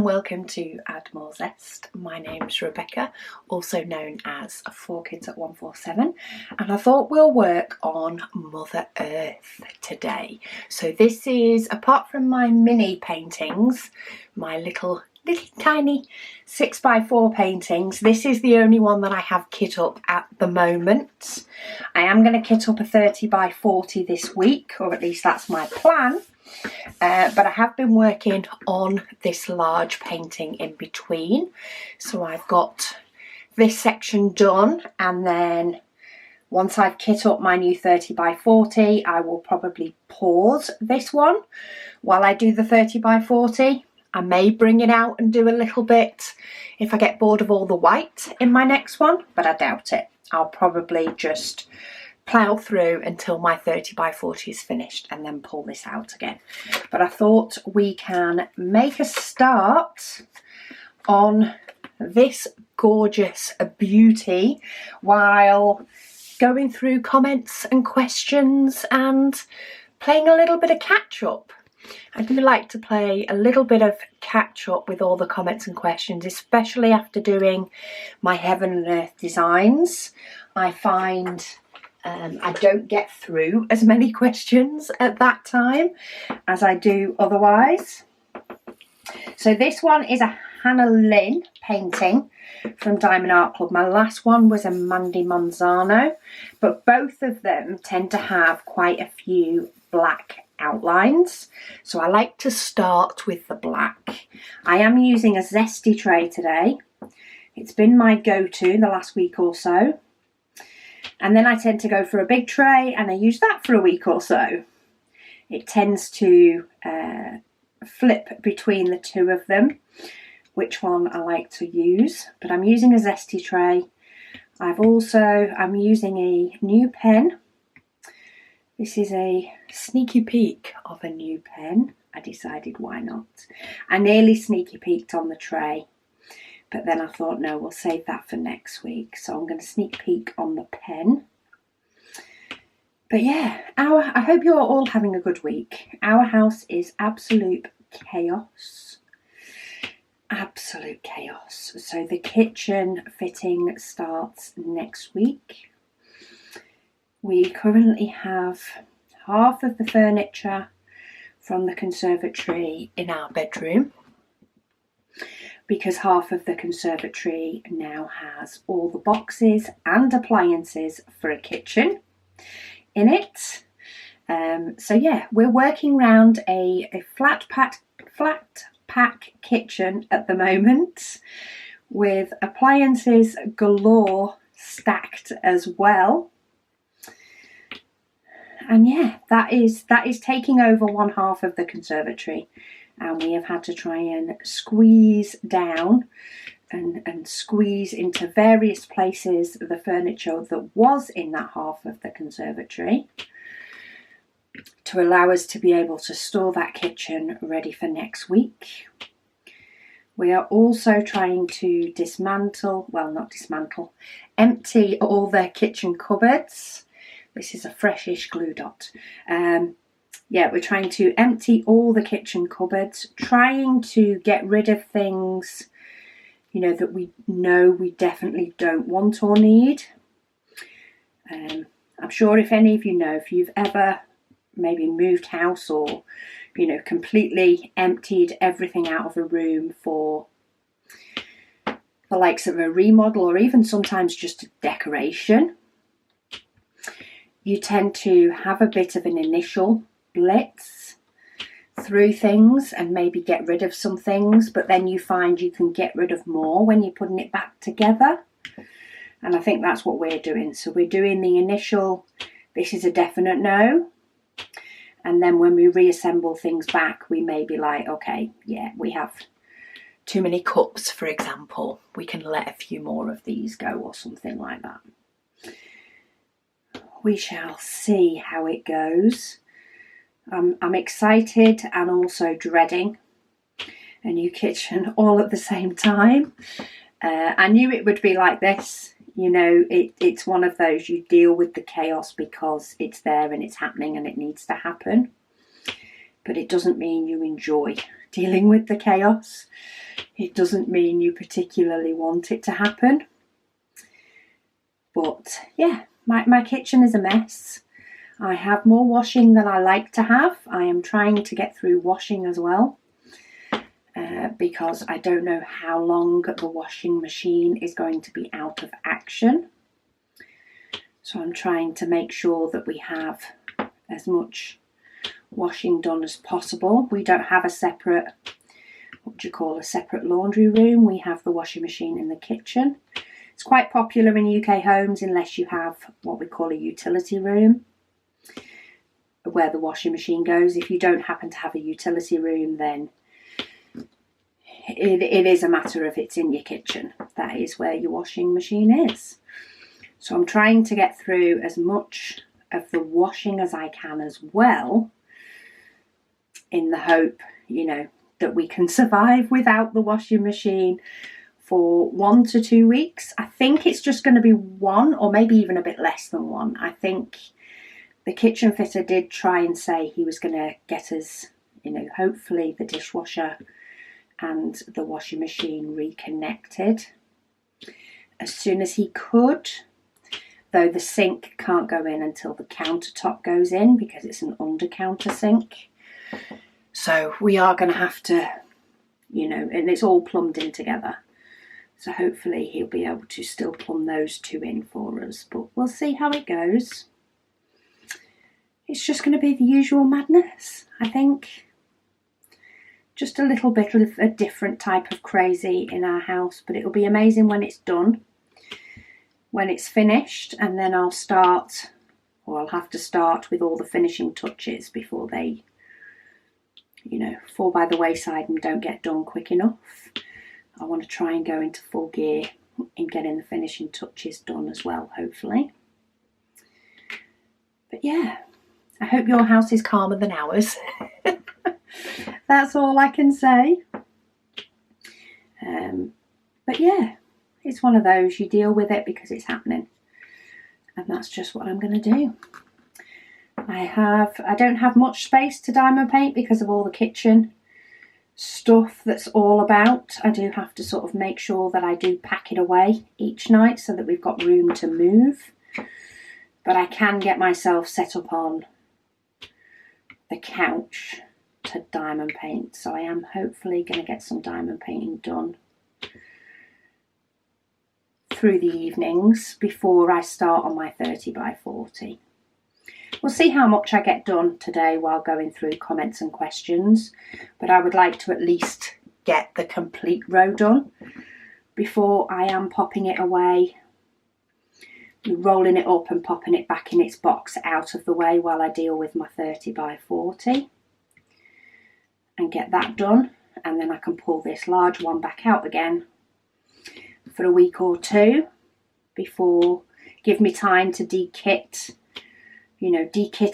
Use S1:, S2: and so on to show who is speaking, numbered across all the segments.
S1: welcome to Add More Zest. My name's Rebecca, also known as 4Kids at 147, and I thought we'll work on Mother Earth today. So this is, apart from my mini paintings, my little tiny 6x4 paintings, this is the only one that I have kit up at the moment. I am going to kit up a 30x40 this week, or at least that's my plan. But I have been working on this large painting in between. So I've got this section done, and then once I've kit up my new 30x40, I will probably pause this one while I do the 30x40. I may bring it out and do a little bit if I get bored of all the white in my next one, but I doubt it. I'll probably just plough through until my 30x40 is finished and then pull this out again. But I thought we can make a start on this gorgeous beauty while going through comments and questions and playing a little bit of catch up. I do like to play a little bit of catch up with all the comments and questions, especially after doing my Heaven and Earth designs. I find I don't get through as many questions at that time as I do otherwise. So this one is a Hannah Lynn painting from Diamond Art Club. My last one was a Mandy Manzano, but both of them tend to have quite a few black outlines. So I like to start with the black. I am using a zesty tray today. It's been my go-to the last week or so. And then I tend to go for a big tray and I use that for a week or so. It tends to flip between the two of them, which one I like to use. But I'm using a zesty tray. I'm using a new pen. This is a sneaky peek of a new pen. I decided why not. I nearly sneaky peeked on the tray, but then I thought, no, we'll save that for next week. So I'm going to sneak peek on the pen. But yeah, I hope you're all having a good week. Our house is absolute chaos. Absolute chaos. So the kitchen fitting starts next week. We currently have half of the furniture from the conservatory in our bedroom, because half of the conservatory now has all the boxes and appliances for a kitchen in it. So yeah, we're working around a flat pack kitchen at the moment, with appliances galore stacked as well. And yeah, that is taking over one half of the conservatory. And we have had to try and squeeze down and squeeze into various places the furniture that was in that half of the conservatory to allow us to be able to store that kitchen ready for next week. We are also trying to empty all the kitchen cupboards. This is a freshish glue dot. Yeah, we're trying to empty all the kitchen cupboards, trying to get rid of things, you know, that we know we definitely don't want or need. I'm sure if any of you know, if you've ever maybe moved house or, you know, completely emptied everything out of a room for the likes of a remodel or even sometimes just a decoration, you tend to have a bit of an initial blitz through things and maybe get rid of some things, but then you find you can get rid of more when you're putting it back together. And I think that's what we're doing. So we're doing the initial, this is a definite no. And then when we reassemble things back, we may be like, okay, yeah, we have too many cups, for example. We can let a few more of these go or something like that. We shall see how it goes. I'm excited and also dreading a new kitchen all at the same time. I knew it would be like this. You know, it's one of those, you deal with the chaos because it's there and it's happening and it needs to happen. but it doesn't mean you enjoy dealing with the chaos. It doesn't mean you particularly want it to happen. But yeah, my kitchen is a mess. I have more washing than I like to have. I am trying to get through washing as well, because I don't know how long the washing machine is going to be out of action. So I'm trying to make sure that we have as much washing done as possible. We don't have a separate, a separate laundry room. We have the washing machine in the kitchen. It's quite popular in UK homes unless you have what we call a utility room where the washing machine goes. If you don't happen to have a utility room, then it is a matter of it's in your kitchen. That is where your washing machine is. So I'm trying to get through as much of the washing as I can as well, in the hope, that we can survive without the washing machine for 1 to 2 weeks. I think it's just going to be 1, or maybe even a bit less than 1. I think the kitchen fitter did try and say he was going to get us, hopefully the dishwasher and the washing machine reconnected as soon as he could, though the sink can't go in until the countertop goes in because it's an under counter sink. So we are going to have to, and it's all plumbed in together. So hopefully he'll be able to still plumb those 2 in for us, but we'll see how it goes. It's just going to be the usual madness, I think. Just a little bit of a different type of crazy in our house, but it'll be amazing when it's done, when it's finished, and then I'll have to start with all the finishing touches before they, fall by the wayside and don't get done quick enough. I want to try and go into full gear in getting the finishing touches done as well, hopefully. But yeah, I hope your house is calmer than ours. That's all I can say. But yeah, it's one of those, you deal with it because it's happening. And that's just what I'm going to do. I don't have much space to diamond paint because of all the kitchen stuff that's all about. I do have to sort of make sure that I do pack it away each night so that we've got room to move. But I can get myself set up on the couch to diamond paint, so I am hopefully going to get some diamond painting done through the evenings before I start on my 30 by 40. We'll see how much I get done today while going through comments and questions, but I would like to at least get the complete row done before I am popping it away, rolling it up and popping it back in its box out of the way while I deal with my 30 by 40 and get that done, and then I can pull this large one back out again for a week or 2 before, give me time to dekit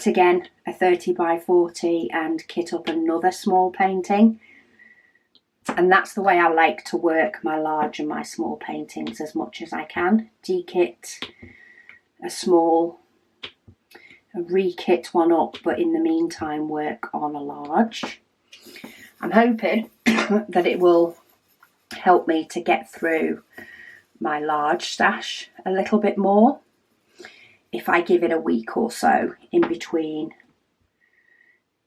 S1: again a 30 by 40 and kit up another small painting. And that's the way I like to work my large and my small paintings as much as I can. Dekit a small, re-kit one up, but in the meantime work on a large. I'm hoping that it will help me to get through my large stash a little bit more. If I give it a week or so in between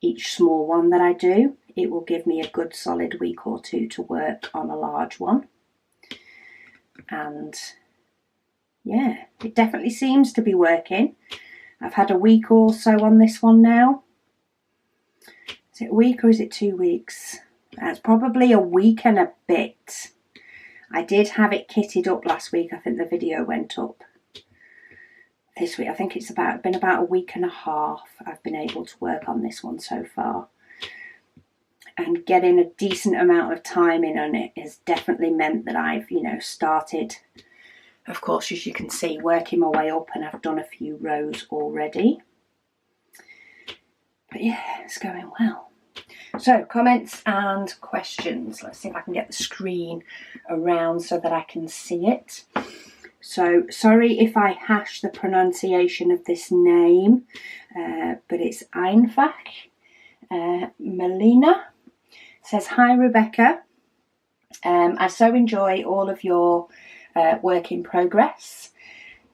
S1: each small one that I do, it will give me a good solid week or 2 to work on a large one. And yeah, it definitely seems to be working. I've had a week or so on this one now. Is it a week or is it 2 weeks? It's probably a week and a bit. I did have it kitted up last week. I think the video went up this week. I think it's been about a week and a half I've been able to work on this one so far. And getting a decent amount of time in on it has definitely meant that I've, started, of course, as you can see, working my way up, and I've done a few rows already. But yeah, it's going well. So, comments and questions. Let's see if I can get the screen around so that I can see it. So, sorry if I hash the pronunciation of this name, but it's Einfach. Melina says, hi Rebecca, I so enjoy all of your work in progress.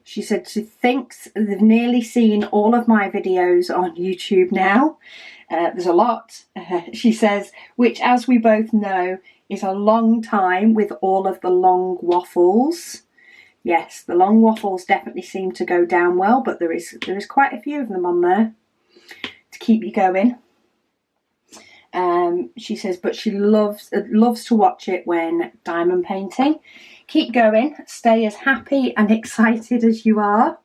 S1: She said she thinks they've nearly seen all of my videos on YouTube now. There's a lot. She says, which as we both know is a long time with all of the long waffles. Yes, the long waffles definitely seem to go down well, but there is quite a few of them on there to keep you going. She says, but she loves to watch it when diamond painting. Keep going, stay as happy and excited as you are.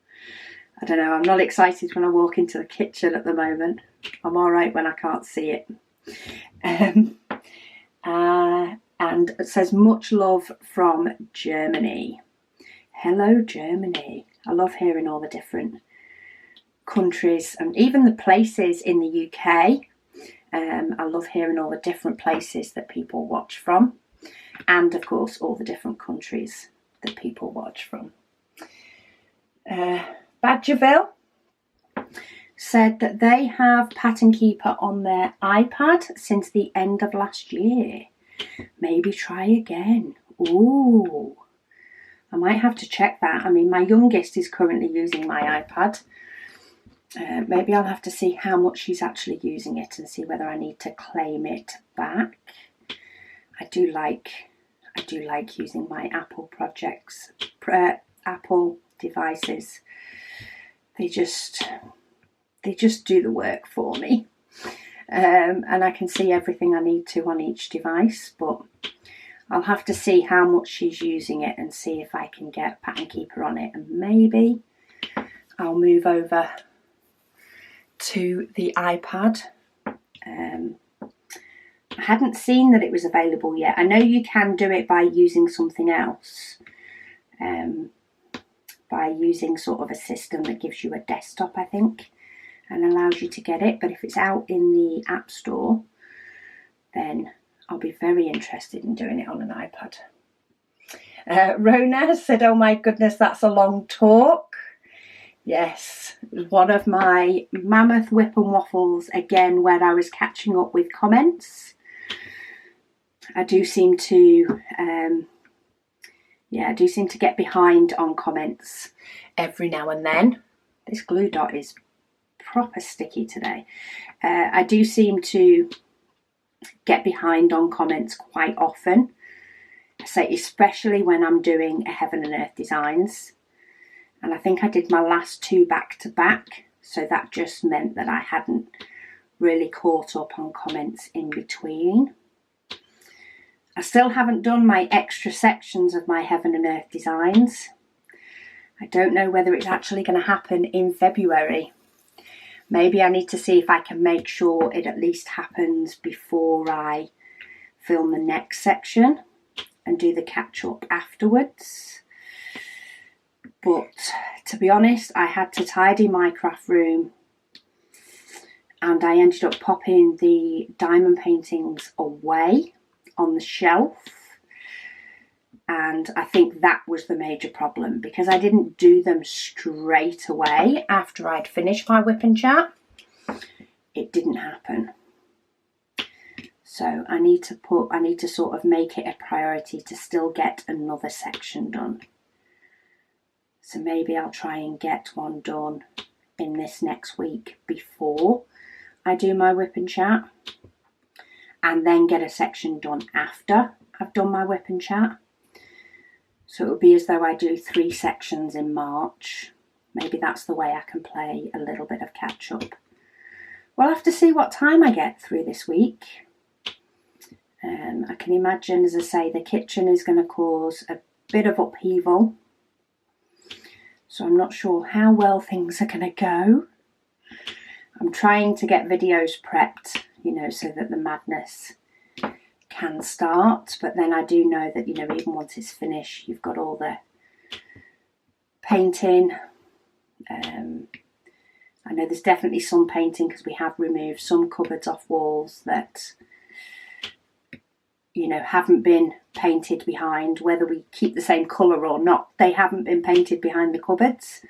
S1: I don't know, I'm not excited when I walk into the kitchen at the moment. I'm all right when I can't see it. And it says, much love from Germany. Hello, Germany. I love hearing all the different countries and even the places in the UK. I love hearing all the different places that people watch from. And of course, all the different countries that people watch from. Badgerville said that they have Pattern Keeper on their iPad since the end of last year. Maybe try again. Ooh, I might have to check that. I mean, my youngest is currently using my iPad. Maybe I'll have to see how much she's actually using it and see whether I need to claim it back. I do like using my Apple Apple devices. They just do the work for me. And I can see everything I need to on each device, but I'll have to see how much she's using it and see if I can get Pattern Keeper on it, and maybe I'll move over to the iPad. I hadn't seen that it was available yet. I know you can do it by using something else, by using sort of a system that gives you a desktop, I think, and allows you to get it. But if it's out in the App Store, then I'll be very interested in doing it on an iPad. Rona said, oh my goodness, that's a long talk. Yes, one of my mammoth whip and waffles again, where I was catching up with comments. I do seem to, get behind on comments every now and then. This glue dot is proper sticky today. I do seem to get behind on comments quite often. I say especially when I'm doing a Heaven and Earth designs. And I think I did my last two back to back, so that just meant that I hadn't really caught up on comments in between. I still haven't done my extra sections of my Heaven and Earth designs. I don't know whether it's actually going to happen in February. Maybe I need to see if I can make sure it at least happens before I film the next section and do the catch up afterwards. But to be honest, I had to tidy my craft room and I ended up popping the diamond paintings away on the shelf. And I think that was the major problem, because I didn't do them straight away after I'd finished my whip and chat. It didn't happen. So I need to sort of make it a priority to still get another section done. So maybe I'll try and get one done in this next week before I do my whip and chat, and then get a section done after I've done my whip and chat. So it'll be as though I do 3 sections in March. Maybe that's the way I can play a little bit of catch up. We'll have to see what time I get through this week. I can imagine, as I say, the kitchen is going to cause a bit of upheaval. So I'm not sure how well things are going to go. I'm trying to get videos prepped, so that the madness can start. But then I do know that, even once it's finished, you've got all the painting. I know there's definitely some painting because we have removed some cupboards off walls that, haven't been painted behind. Whether we keep the same colour or not, they haven't been painted behind the cupboards,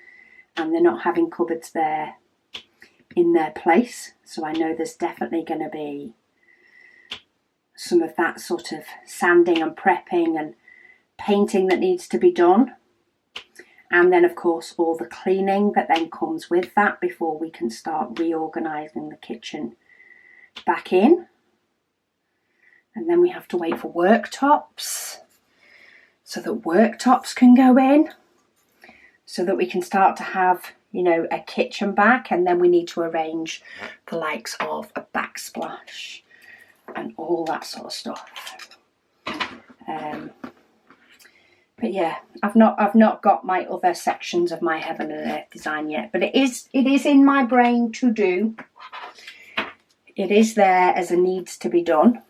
S1: and they're not having cupboards there
S2: in their place. So I know there's definitely going to be some of that sort of sanding and prepping and painting that needs to be done. And then of course all the cleaning that then comes with that before we can start reorganising the kitchen back in. And then we have to wait for worktops so that worktops can go in, so that we can start to have, you know, a kitchen back. And then we need to arrange the likes of a backsplash and all that sort of stuff. But yeah, I've not got my other sections of my heaven and earth design yet, but it is in my brain to do. It is there as a needs to be done.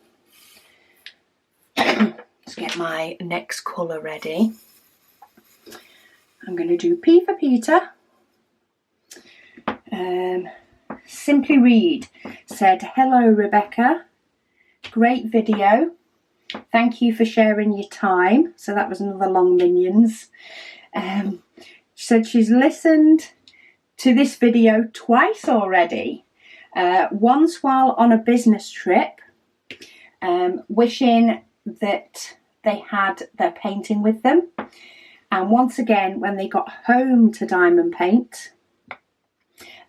S2: Let's get my next colour ready. I'm going to do P for Peter. Simply Read said, "Hello Rebecca, great video. Thank you for sharing your time." So that was another long minions. She said she's listened to this video twice already. Once while on a business trip, wishing that they had their painting with them. And once again when they got home to diamond paint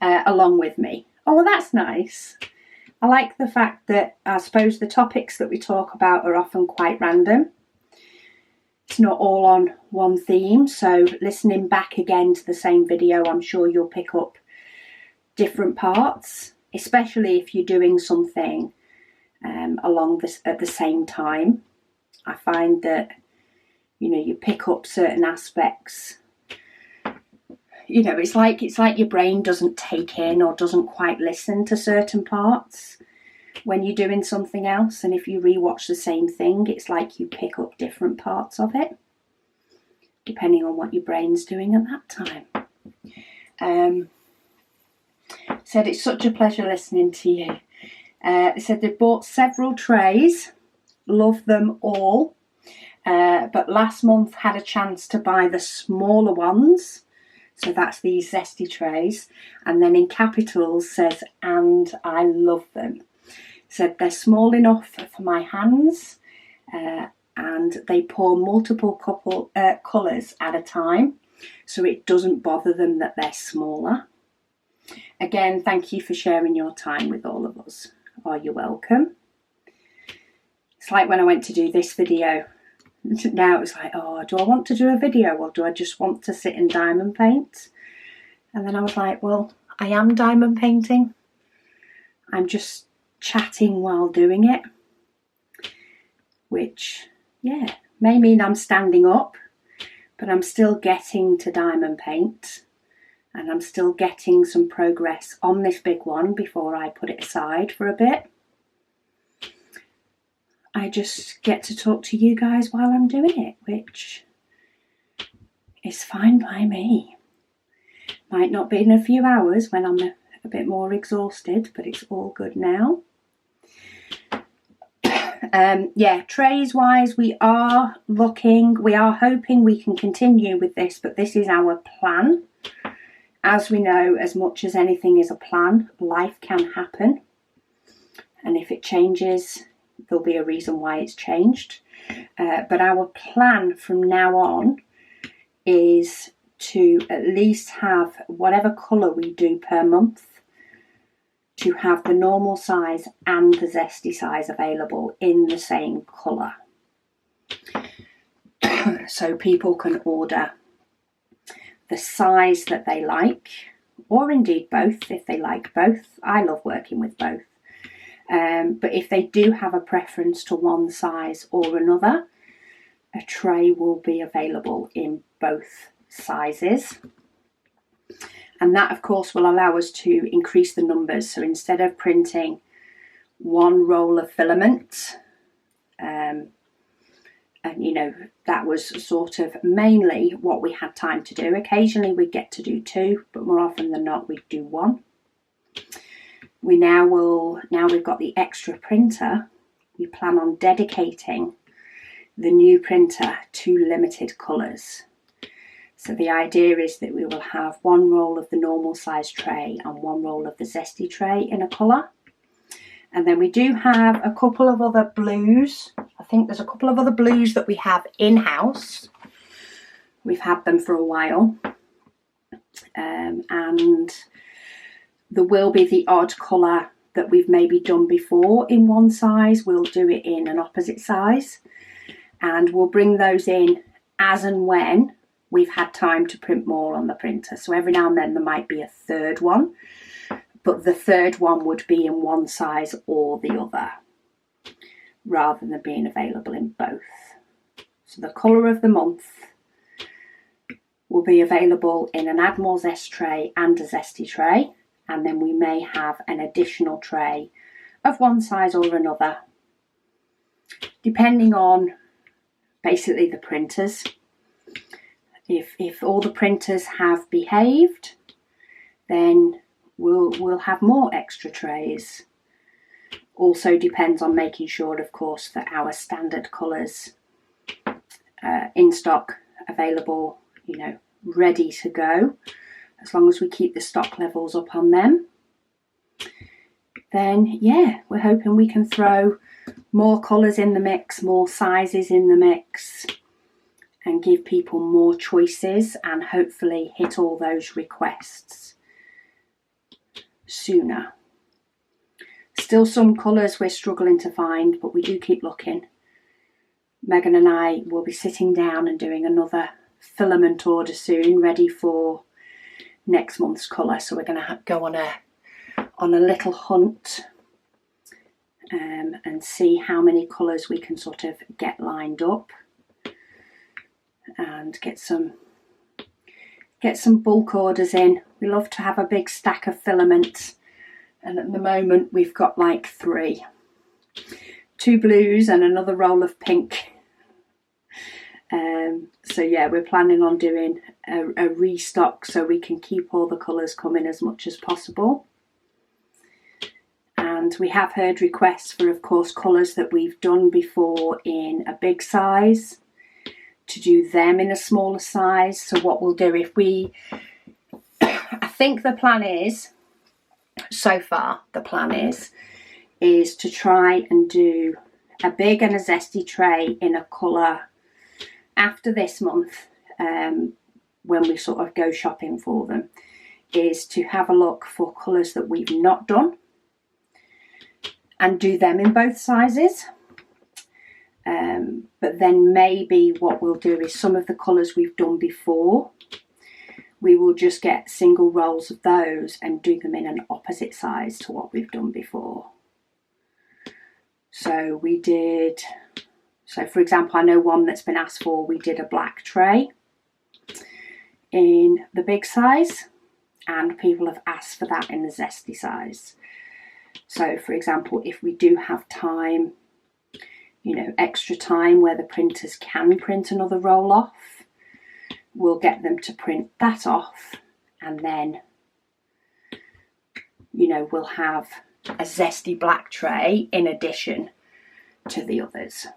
S2: along with me. Oh, well, that's nice. I like the fact that I suppose the topics that we talk about are often quite random. It's not all on one theme, so listening back again to the same video, I'm sure you'll pick up different parts, especially if you're doing something along this at the same time. I find that, you know, you pick up certain aspects. You know, it's like your brain doesn't take in or doesn't quite listen to certain parts when you're doing something else. And if you rewatch the same thing, it's like you pick up different parts of it, depending on what your brain's doing at that time. Said it's such a pleasure listening to you. They said they've bought several trays, love them all, but last month had a chance to buy the smaller ones. So that's these zesty trays. And then in capitals says, "and I love them." Said they're small enough for my hands, and they pour multiple colours at a time, so it doesn't bother them that they're smaller. Again, thank you for sharing your time with all of us. Oh, you're welcome. It's like when I went to do this video. Now it's like, oh, do I want to do a video or do I just want to sit and diamond paint? And then I was like, well, I am diamond painting. I'm just chatting while doing it. Which, yeah, may mean I'm standing up, but I'm still getting to diamond paint. And I'm still getting some progress on this big one before I put it aside for a bit. I just get to talk to you guys while I'm doing it, which is fine by me. Might not be in a few hours when I'm a bit more exhausted, but it's all good now. Yeah, trays wise, we are hoping we can continue with this, but this is our plan. As we know, as much as anything is a plan, life can happen. And if it changes, there'll be a reason why it's changed. But our plan from now on is to at least have whatever colour we do per month, to have the normal size and the zesty size available in the same colour. So people can order the size that they like, or indeed both if they like both. I love working with both. But if they do have a preference to one size or another, a tray will be available in both sizes. And that, of course, will allow us to increase the numbers. So instead of printing one roll of filament, and you know, that was sort of mainly what we had time to do. Occasionally we'd get to do two, but more often than not we'd do one. Now we've got the extra printer, we plan on dedicating the new printer to limited colours. So the idea is that we will have one roll of the normal size tray and one roll of the zesty tray in a colour. And then we do have a couple of other blues. I think there's a couple of other blues that we have in-house. We've had them for a while. And there will be the odd colour that we've maybe done before in one size. We'll do it in an opposite size. And we'll bring those in as and when we've had time to print more on the printer. So every now and then there might be a third one, but the third one would be in one size or the other, rather than being available in both. So the colour of the month will be available in an Add More Zest tray and a zesty tray, and then we may have an additional tray of one size or another, depending on basically the printers. If all the printers have behaved, then we'll have more extra trays. Also depends on making sure, of course, that our standard colours in stock, available, you know, ready to go. As long as we keep the stock levels up on them, then yeah, we're hoping we can throw more colours in the mix, more sizes in the mix, and give people more choices and hopefully hit all those requests sooner. Still some colours we're struggling to find, but we do keep looking. Megan and I will be sitting down and doing another filament order soon, ready for next month's colour. So we're going to go on a little hunt and see how many colours we can sort of get lined up and get some bulk orders in. We love to have a big stack of filament, and at the moment we've got like 3, 2 blues and another roll of pink. So yeah, we're planning on doing a restock so we can keep all the colours coming as much as possible. And we have heard requests for, of course, colours that we've done before in a big size, to do them in a smaller size. So what we'll do, I think the plan is, so far the plan is to try and do a big and a zesty tray in a colour after this month, when we sort of go shopping for them, is to have a look for colours that we've not done and do them in both sizes. But then maybe what we'll do is some of the colours we've done before, we will just get single rolls of those and do them in an opposite size to what we've done before. So for example, I know one that's been asked for, we did a black tray in the big size, and people have asked for that in the zesty size. So for example, if we do have time, you know, extra time where the printers can print another roll off, we'll get them to print that off, and then, you know, we'll have a zesty black tray in addition to the others.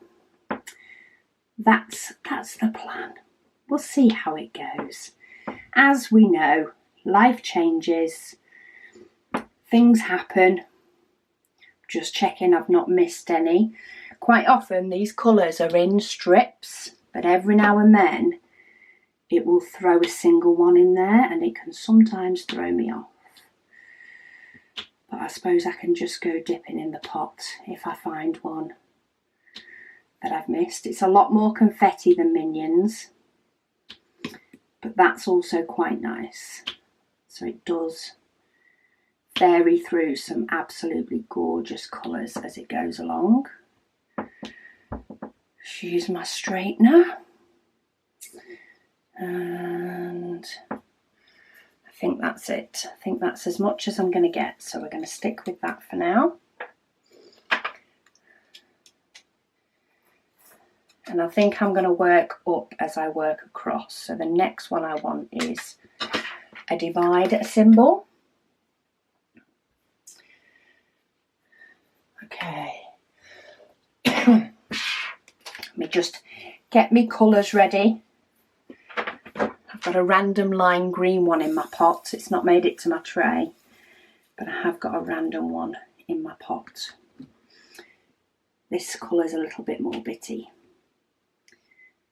S2: That's the plan. We'll see how it goes. As we know, life changes, things happen. Just checking I've not missed any. Quite often these colours are in strips, but every now and then it will throw a single one in there, and it can sometimes throw me off. But I suppose I can just go dipping in the pot if I find one that I've missed. It's a lot more confetti than Minions, but that's also quite nice. So it does vary through some absolutely gorgeous colours as it goes along. Use my straightener, and I think that's it. I think that's as much as I'm going to get, so we're going to stick with that for now. And I think I'm going to work up as I work across. So the next one I want is a divide symbol. Okay. Let me just get me colours ready. I've got got a random lime green one in my pot. It's not made it to my tray, but I have got a random one in my pot. This colour's a little bit more bitty.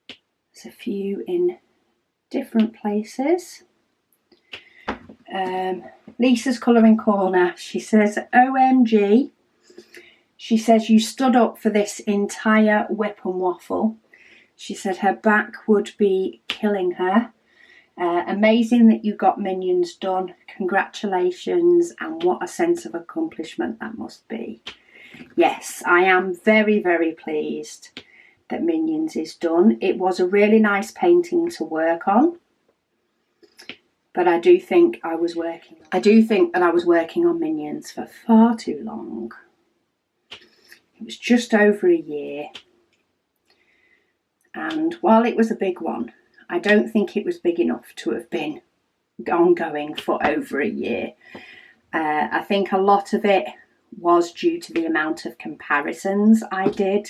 S2: There's a few in different places. Lisa's colouring corner, she says, OMG. She says, you stood up for this entire WIP and Waffle. She said her back would be killing her. Amazing that you got Minions done. Congratulations, and what a sense of accomplishment that must be. Yes, I am very, very pleased that Minions is done. It was a really nice painting to work on, but I do think that I was working on Minions for far too long. It was just over a year, and while it was a big one, I don't think it was big enough to have been ongoing for over a year. I think a lot of it was due to the amount of comparisons I did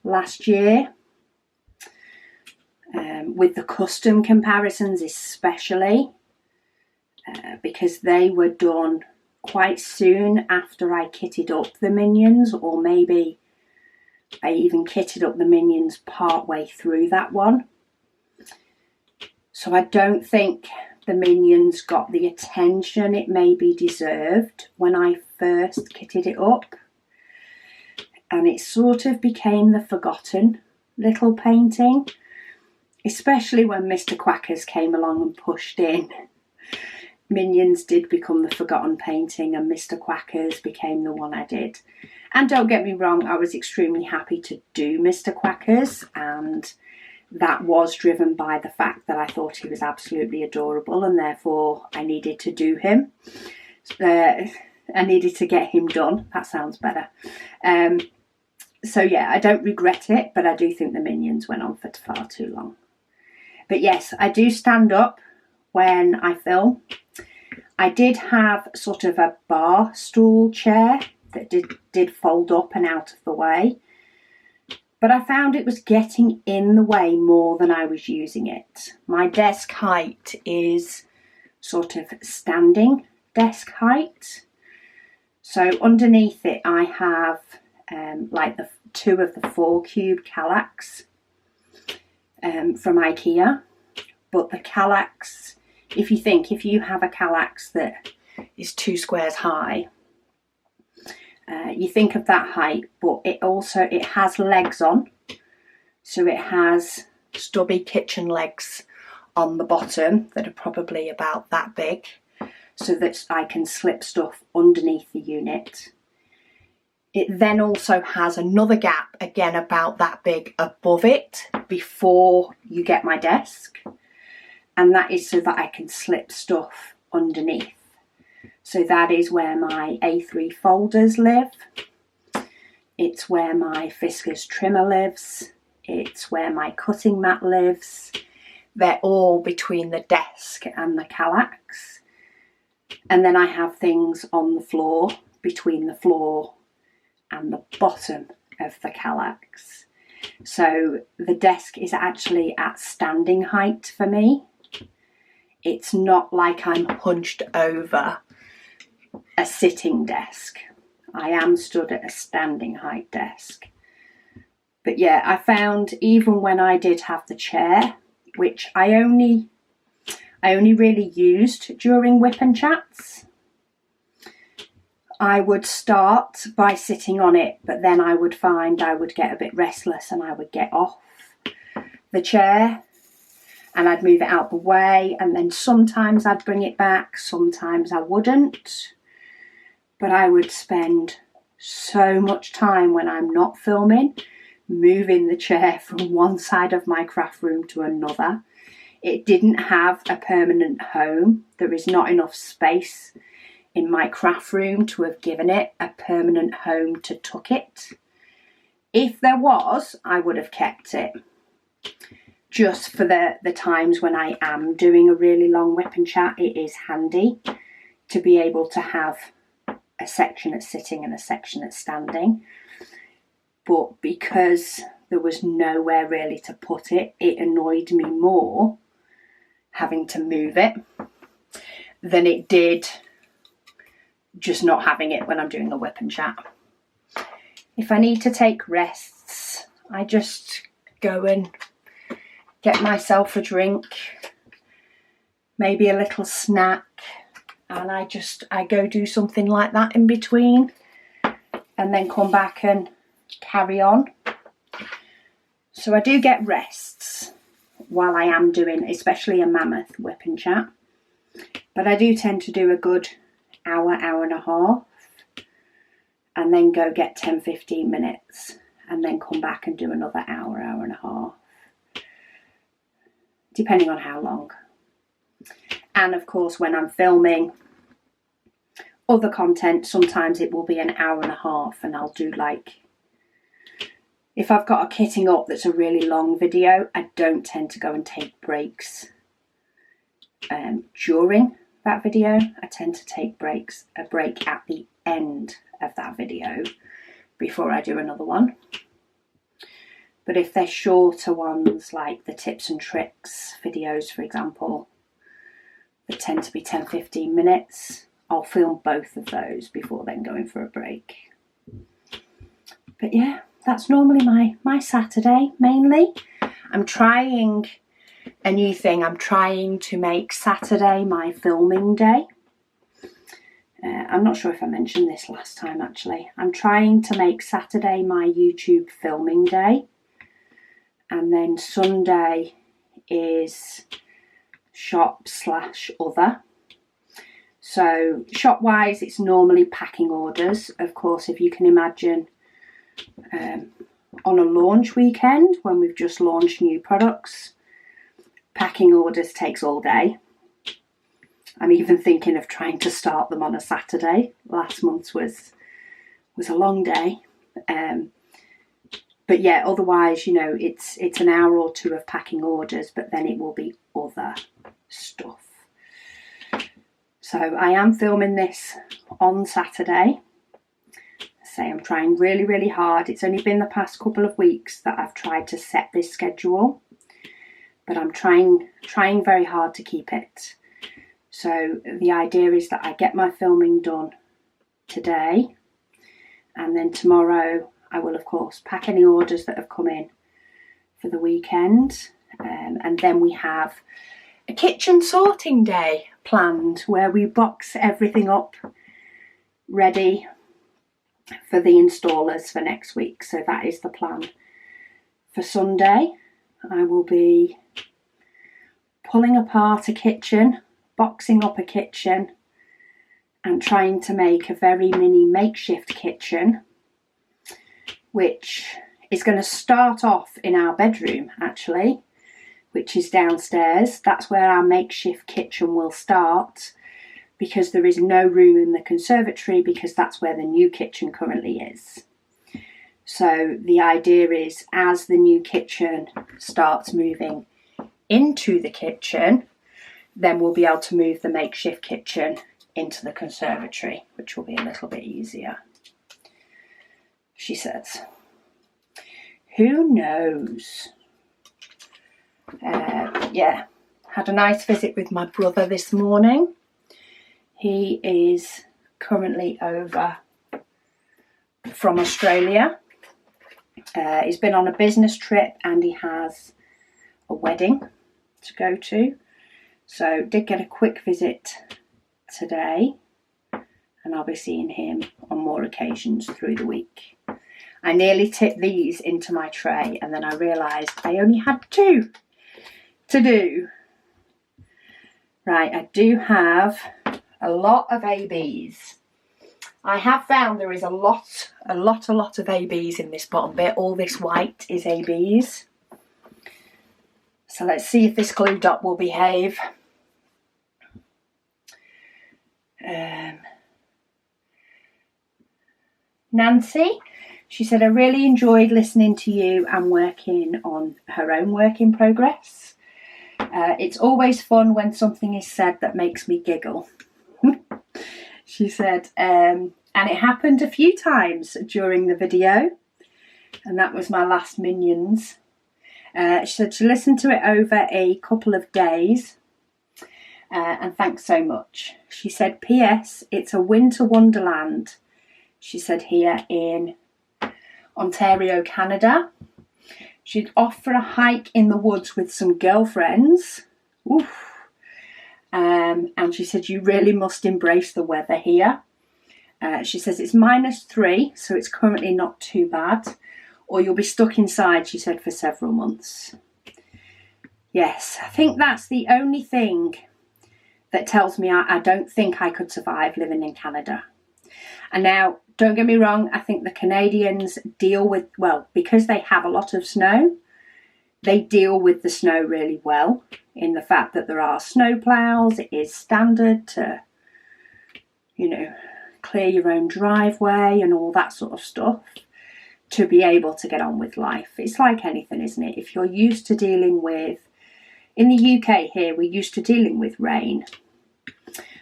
S2: last year, with the custom comparisons especially, because they were done quite soon after I kitted up the Minions, or maybe I even kitted up the Minions part way through that one. So I don't think the Minions got the attention it maybe deserved when I first kitted it up, and it sort of became the forgotten little painting, especially when Mr. Quackers came along and pushed in. Minions did become the forgotten painting, and Mr. Quackers became the one I did. And don't get me wrong, I was extremely happy to do Mr. Quackers, and that was driven by the fact that I thought he was absolutely adorable, and therefore I needed to do him. I needed to get him done. That sounds better. So yeah, I don't regret it, but I do think the Minions went on for far too long. But yes, I do stand up when I film. I did have sort of a bar stool chair that did fold up and out of the way, but I found it was getting in the way more than I was using it. My desk height is sort of standing desk height. So underneath it I have like the two of the 4-cube Kallax from IKEA. But the Kallax, if you have a Kallax that is 2 squares high, you think of that height, but it has legs on. So it has stubby kitchen legs on the bottom that are probably about that big, so that I can slip stuff underneath the unit. It then also has another gap, again about that big, above it before you get my desk. And that is so that I can slip stuff underneath. So that is where my A3 folders live. It's where my Fiskars trimmer lives. It's where my cutting mat lives. They're all between the desk and the Kallax. And then I have things on the floor, between the floor and the bottom of the Kallax. So the desk is actually at standing height for me. It's not like I'm hunched over a sitting desk. I am stood at a standing height desk. But yeah, I found even when I did have the chair, which I only really used during WIP and Chats, I would start by sitting on it, but then I would find I would get a bit restless and I would get off the chair and I'd move it out the way, and then sometimes I'd bring it back, sometimes I wouldn't. But I would spend so much time when I'm not filming moving the chair from one side of my craft room to another. It didn't have a permanent home. There is not enough space in my craft room to have given it a permanent home to tuck it. If there was, I would have kept it, just for the times when I am doing a really long WIP and Chat. It is handy to be able to have a section that's sitting and a section that's standing. But because there was nowhere really to put it, it annoyed me more having to move it than it did just not having it when I'm doing a WIP and chat. If I need to take rests, I just go and get myself a drink, maybe a little snack, and I go do something like that in between, and then come back and carry on. So I do get rests while I am doing, especially a mammoth WIP and chat, but I do tend to do a good hour and a half, and then go get 10-15 minutes, and then come back and do another hour and a half, depending on how long. And of course, when I'm filming other content, sometimes it will be an hour and a half, and I'll do, like, if I've got a kitting up that's a really long video, I don't tend to go and take breaks during that video. I tend to take a break at the end of that video before I do another one. But if they're shorter ones, like the tips and tricks videos, for example, that tend to be 10-15 minutes, I'll film both of those before then going for a break. But yeah, that's normally my Saturday, mainly. I'm trying a new thing. I'm trying to make Saturday my filming day. I'm not sure if I mentioned this last time, actually. I'm trying to make Saturday my YouTube filming day, and then Sunday is shop/other. So shop wise, it's normally packing orders. Of course, if you can imagine, on a launch weekend when we've just launched new products, packing orders takes all day. I'm even thinking of trying to start them on a Saturday. Last month's was a long day. But yeah, otherwise, you know, it's an hour or two of packing orders, but then it will be other stuff. So I am filming this on Saturday. Say I'm trying really, really hard. It's only been the past couple of weeks that I've tried to set this schedule, but I'm trying very hard to keep it. So the idea is that I get my filming done today, and then tomorrow I will, of course, pack any orders that have come in for the weekend, and then we have a kitchen sorting day planned where we box everything up ready for the installers for next week. So that is the plan for Sunday. I will be pulling apart a kitchen, boxing up a kitchen, and trying to make a very mini makeshift kitchen, which is going to start off in our bedroom, actually, which is downstairs. That's where our makeshift kitchen will start, because there is no room in the conservatory, because that's where the new kitchen currently is. So the idea is, as the new kitchen starts moving into the kitchen, then we'll be able to move the makeshift kitchen into the conservatory, which will be a little bit easier, she says. Who knows? Yeah, had a nice visit with my brother this morning. He is currently over from Australia. He's been on a business trip, and he has a wedding to go to. So did get a quick visit today, and I'll be seeing him on more occasions through the week. I nearly tipped these into my tray, and then I realised I only had 2 to do. Right, I do have a lot of ABs. I have found there is a lot of ABs in this bottom bit. All this white is ABs. So let's see if this glue dot will behave. Nancy, she said, I really enjoyed listening to you and working on her own work in progress. It's always fun when something is said that makes me giggle. She said, and it happened a few times during the video, and that was my last Minions. She said she listened to it over a couple of days, and thanks so much. She said, P.S. It's a winter wonderland. She said here in Ontario, Canada. She'd off for a hike in the woods with some girlfriends. Oof. And she said, you really must embrace the weather here. She says it's -3, so it's currently not too bad. Or you'll be stuck inside, she said, for several months. Yes, I think that's the only thing that tells me I don't think I could survive living in Canada. And now, don't get me wrong, I think the Canadians deal with, well, because they have a lot of snow, they deal with the snow really well, in the fact that there are snow ploughs. It is standard to, you know, clear your own driveway and all that sort of stuff to be able to get on with life. It's like anything, isn't it? If you're used to dealing with, in the UK here, we're used to dealing with rain,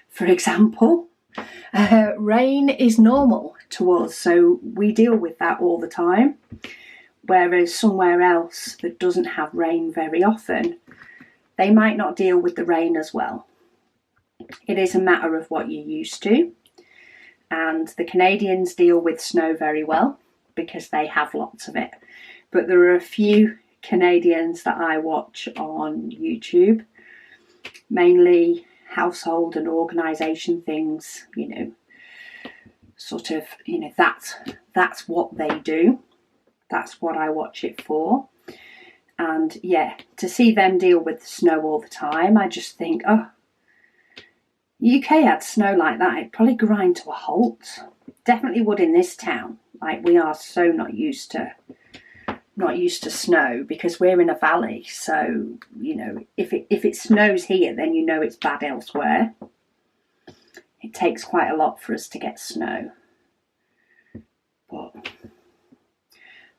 S2: for example. Rain is normal to us, so we deal with that all the time. Whereas somewhere else that doesn't have rain very often, they might not deal with the rain as well. It is a matter of what you're used to. And the Canadians deal with snow very well because they have lots of it. But there are a few Canadians that I watch on YouTube, mainly household and organisation things, you know, sort of, you know, that's what they do. That's what I watch it for. And yeah, to see them deal with the snow all the time, I just think, oh, UK had snow like that, it'd probably grind to a halt. Definitely would in this town. Like, we are so not used to snow because we're in a valley. So, you know, if it snows here, then you know it's bad elsewhere. It takes quite a lot for us to get snow. But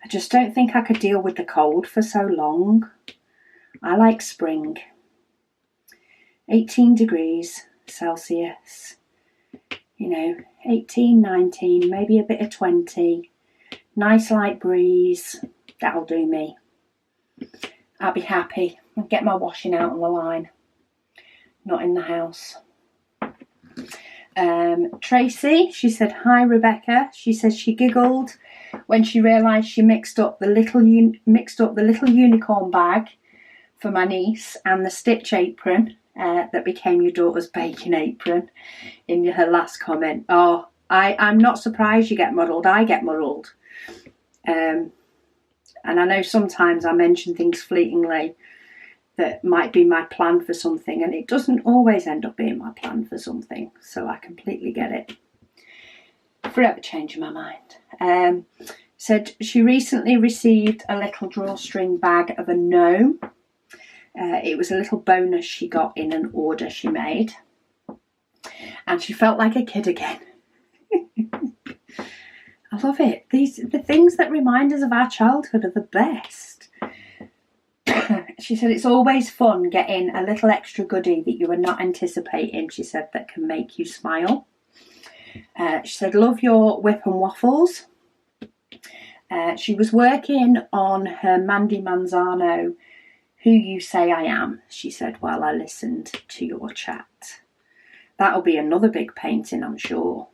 S2: I just don't think I could deal with the cold for so long. I like spring. 18 degrees Celsius, you know, 18, 19, maybe a bit of 20. Nice light breeze. That'll do me. I'll be happy. I'll get my washing out on the line. Not in the house. Tracy, she said, hi Rebecca. She says she giggled when she realised she mixed up the little unicorn bag for my niece and the stitch apron that became your daughter's baking apron in her last comment. Oh, I'm not surprised you get muddled. I get muddled. And I know sometimes I mention things fleetingly that might be my plan for something, and it doesn't always end up being my plan for something. So I completely get it. Forever changing my mind. Said she recently received a little drawstring bag of a gnome. It was a little bonus she got in an order she made. And she felt like a kid again. I love it. The things that remind us of our childhood are the best. She said it's always fun getting a little extra goodie that you are not anticipating, she said, that can make you smile. She said, love your WIP and waffles. She was working on her Mandy Manzano, Who You Say I Am, she said, while I listened to your chat. That'll be another big painting, I'm sure.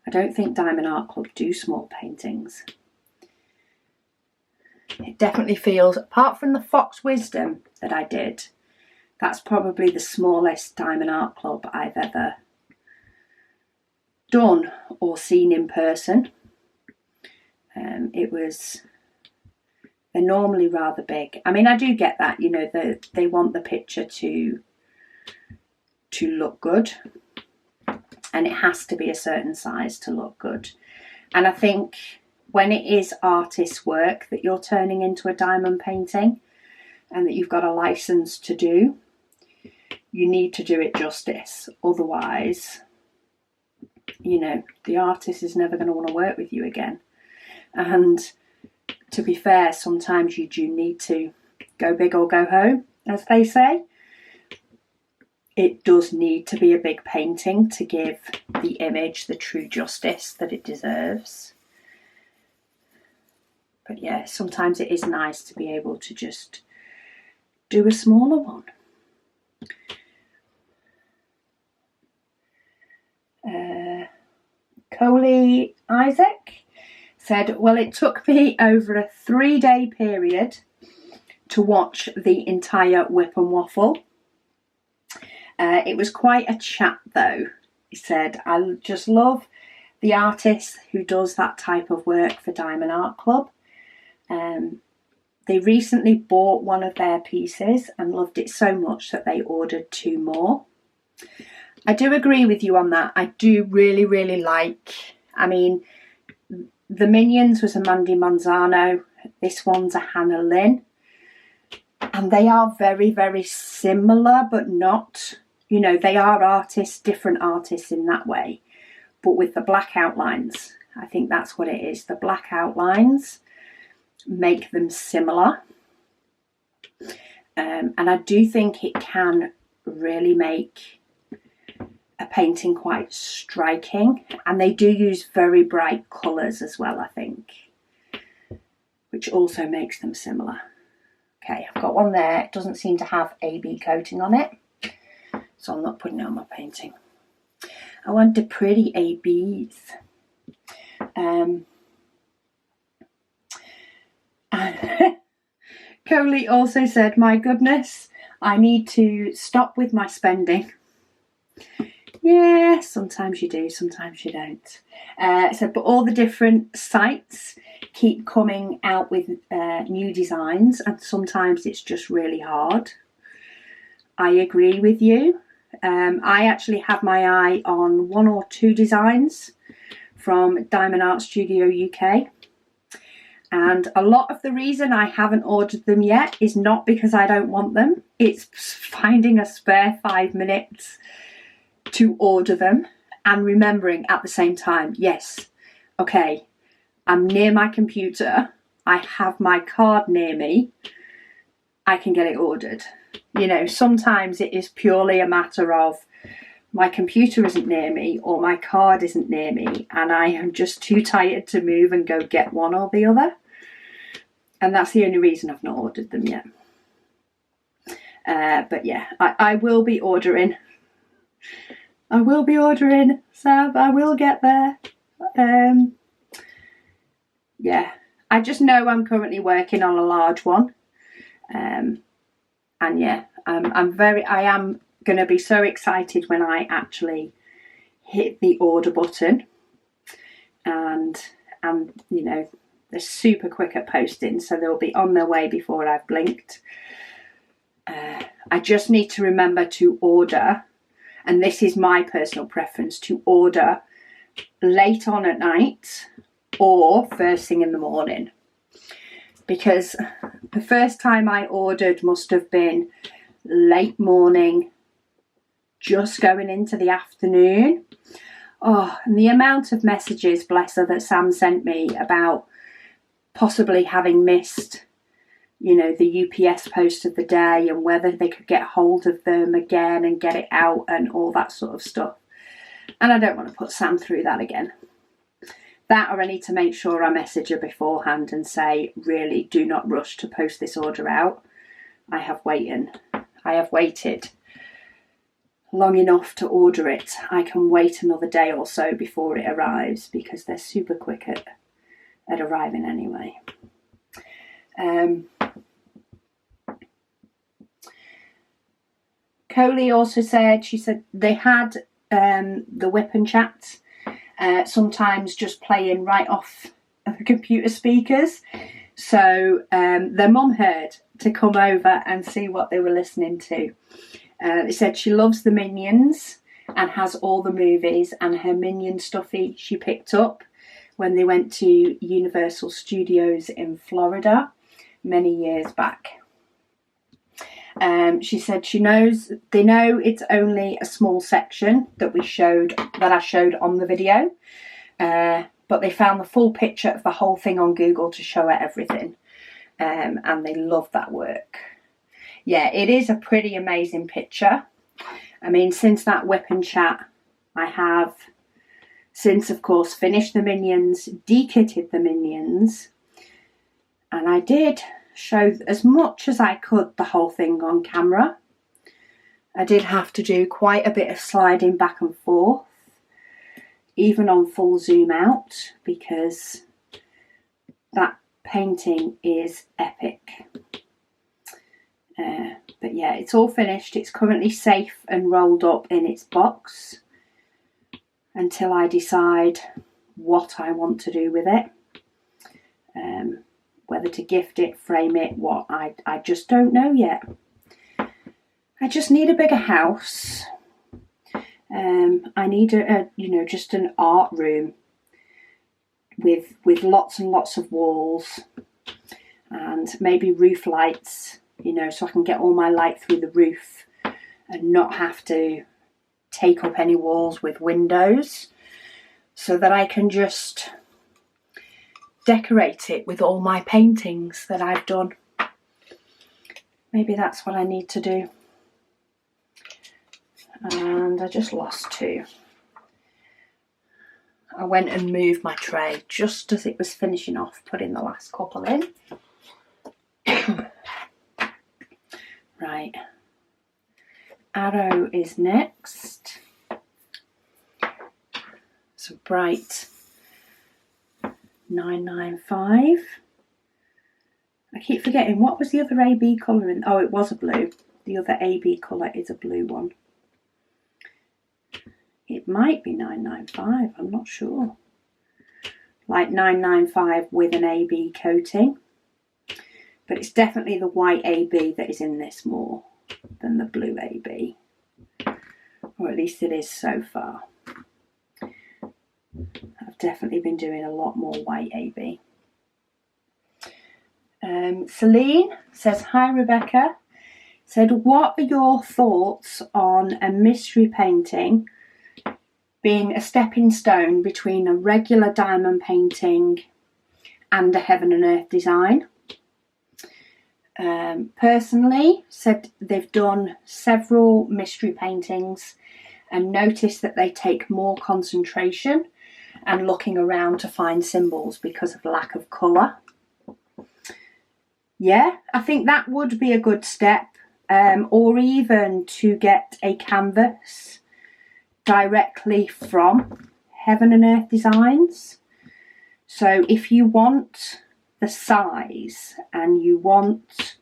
S2: I don't think Diamond Art Club do small paintings. It definitely feels, apart from the Fox Wisdom that I did, that's probably the smallest Diamond Art Club I've ever done or seen in person. They're normally rather big. I mean, I do get that, you know, they want the picture to look good, and it has to be a certain size to look good. And I think when it is artist's work that you're turning into a diamond painting and that you've got a license to do, you need to do it justice. Otherwise, you know, the artist is never going to want to work with you again. And to be fair, sometimes you do need to go big or go home, as they say. It does need to be a big painting to give the image the true justice that it deserves. But yeah, sometimes it is nice to be able to just do a smaller one. Coley Isaac said, well, it took me over a 3-day period to watch the entire WIP and Waffle. It was quite a chat though. He said, I just love the artist who does that type of work for Diamond Art Club. They recently bought one of their pieces and loved it so much that they ordered 2 more. I do agree with you on that. I do really, really like, I mean, the Minions was a Mandy Manzano. This one's a Hannah Lynn. And they are very, very similar, but not, you know, they are artists, different artists in that way. But with the black outlines, I think that's what it is. The black outlines make them similar. And I do think it can really make a painting quite striking. And they do use very bright colours as well, I think, which also makes them similar. Okay, I've got one there. It doesn't seem to have AB coating on it, so I'm not putting it on my painting. I want the pretty ABs. Coley also said, my goodness, I need to stop with my spending. Yeah, sometimes you do, sometimes you don't. So, but all the different sites keep coming out with new designs, and sometimes it's just really hard. I agree with you. I actually have my eye on 1 or 2 designs from Diamond Art Studio UK. And a lot of the reason I haven't ordered them yet is not because I don't want them. It's finding a spare 5 minutes to order them and remembering at the same time, yes, okay, I'm near my computer, I have my card near me, I can get it ordered. You know, sometimes it is purely a matter of my computer isn't near me or my card isn't near me and I am just too tired to move and go get one or the other. And that's the only reason I've not ordered them yet. But yeah, I will be ordering. I will be ordering, Sab. I will get there. Yeah, I just know I'm currently working on a large one. And yeah, I am going to be so excited when I actually hit the order button. And you know, they're super quick at posting, so they'll be on their way before I've blinked. I just need to remember to order, and this is my personal preference, to order late on at night or first thing in the morning. Because the first time I ordered must have been late morning, just going into the afternoon. Oh, and the amount of messages, bless her, that Sam sent me about possibly having missed, you know, the UPS post of the day and whether they could get hold of them again and get it out and all that sort of stuff. And I don't want to put Sam through that again. That, or I need to make sure I message her beforehand and say, really, do not rush to post this order out. I have waited long enough to order it. I can wait another day or so before it arrives because they're super quick at arriving anyway. Coley also said, she said they had the WIP and Chats sometimes just playing right off of the computer speakers. So their mum heard to come over and see what they were listening to. They said she loves the Minions and has all the movies, and her Minion stuffy she picked up when they went to Universal Studios in Florida many years back. She said they know it's only a small section that I showed on the video, but they found the full picture of the whole thing on Google to show her everything, and they love that work. Yeah, it is a pretty amazing picture. I mean, since that WIP and Chat, I have since, of course, finished the Minions, dekitted the Minions, and I did show as much as I could the whole thing on camera. I did have to do quite a bit of sliding back and forth even on full zoom out, because that painting is epic. But yeah, it's all finished. It's currently safe and rolled up in its box until I decide what I want to do with it. Whether to gift it, frame it, what, I just don't know yet. I just need a bigger house. I need just an art room with lots and lots of walls, and maybe roof lights, so I can get all my light through the roof and not have to take up any walls with windows, so that I can just decorate it with all my paintings that I've done. Maybe that's what I need to do. And I just lost 2. I went and moved my tray just as it was finishing off putting the last couple in. Right, Arrow is next. So bright 995. I keep forgetting, what was the other AB colour in? Oh, it was a blue. The other AB colour is a blue one. It might be 995, I'm not sure. Like 995 with an AB coating. But it's definitely the white AB that is in this more than the blue AB. Or at least it is so far. I've definitely been doing a lot more white AB. Celine says, hi Rebecca. Said, what are your thoughts on a mystery painting being a stepping stone between a regular diamond painting and a heaven and earth design? Personally, said they've done several mystery paintings and noticed that they take more concentration and looking around to find symbols because of lack of colour. Yeah, I think that would be a good step, or even to get a canvas directly from Heaven and Earth Designs. So if you want the size and you want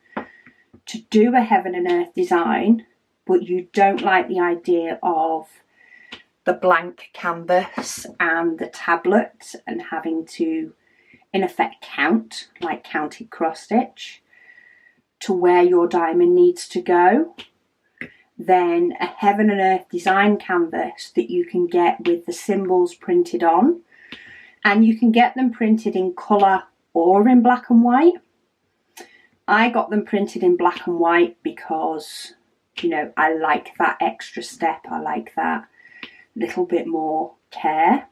S2: to do a Heaven and Earth design, but you don't like the idea of the blank canvas and the tablet and having to, in effect, count, like counted cross stitch, to where your diamond needs to go, then a Heaven and Earth design canvas that you can get with the symbols printed on, and you can get them printed in colour or in black and white. I got them printed in black and white because, I like that extra step. I like that little bit more care.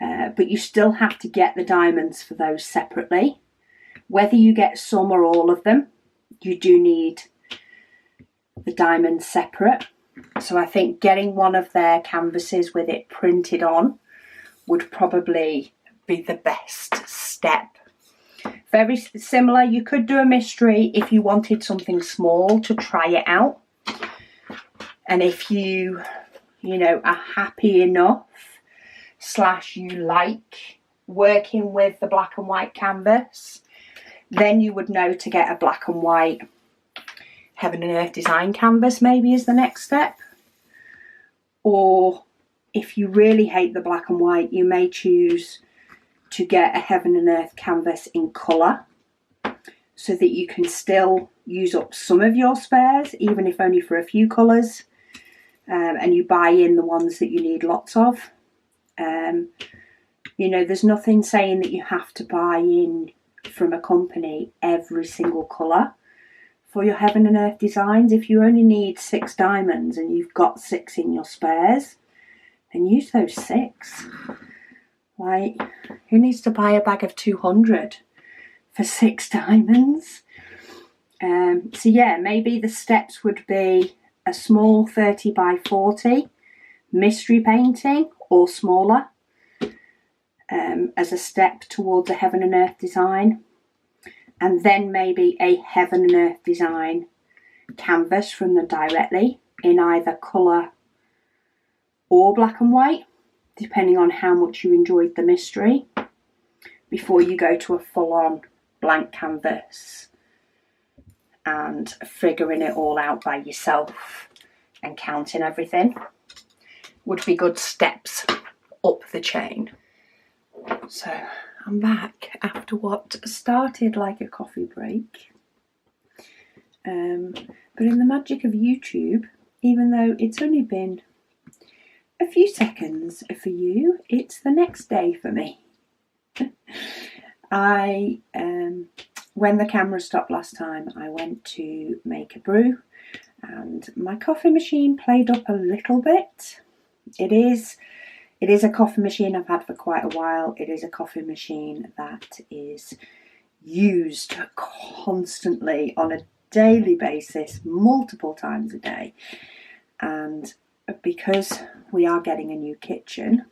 S2: But you still have to get the diamonds for those separately. Whether you get some or all of them, you do need the diamonds separate. So I think getting one of their canvases with it printed on would probably be the best step. Very similar, you could do a mystery if you wanted something small to try it out. And if you, are happy enough / you like working with the black and white canvas, then you would know to get a black and white Heaven and Earth design canvas maybe is the next step. Or if you really hate the black and white, you may choose to get a Heaven and Earth canvas in colour, so that you can still use up some of your spares, even if only for a few colours, and you buy in the ones that you need lots of. There's nothing saying that you have to buy in from a company every single colour for your Heaven and Earth designs. If you only need 6 diamonds and you've got 6 in your spares, then use those 6. Like, who needs to buy a bag of 200 for 6 diamonds? So yeah, maybe the steps would be a small 30 by 40 mystery painting or smaller, as a step towards a Heaven and Earth design, and then maybe a Heaven and Earth design canvas from them directly in either colour or black and white, depending on how much you enjoyed the mystery, before you go to a full-on blank canvas and figuring it all out by yourself and counting everything. Would be good steps up the chain. So I'm back after what started like a coffee break. But in the magic of YouTube, even though it's only been a few seconds for you, it's the next day for me. When the camera stopped last time, I went to make a brew and my coffee machine played up a little bit. It is a coffee machine I've had for quite a while. It is a coffee machine that is used constantly on a daily basis, multiple times a day. And because we are getting a new kitchen,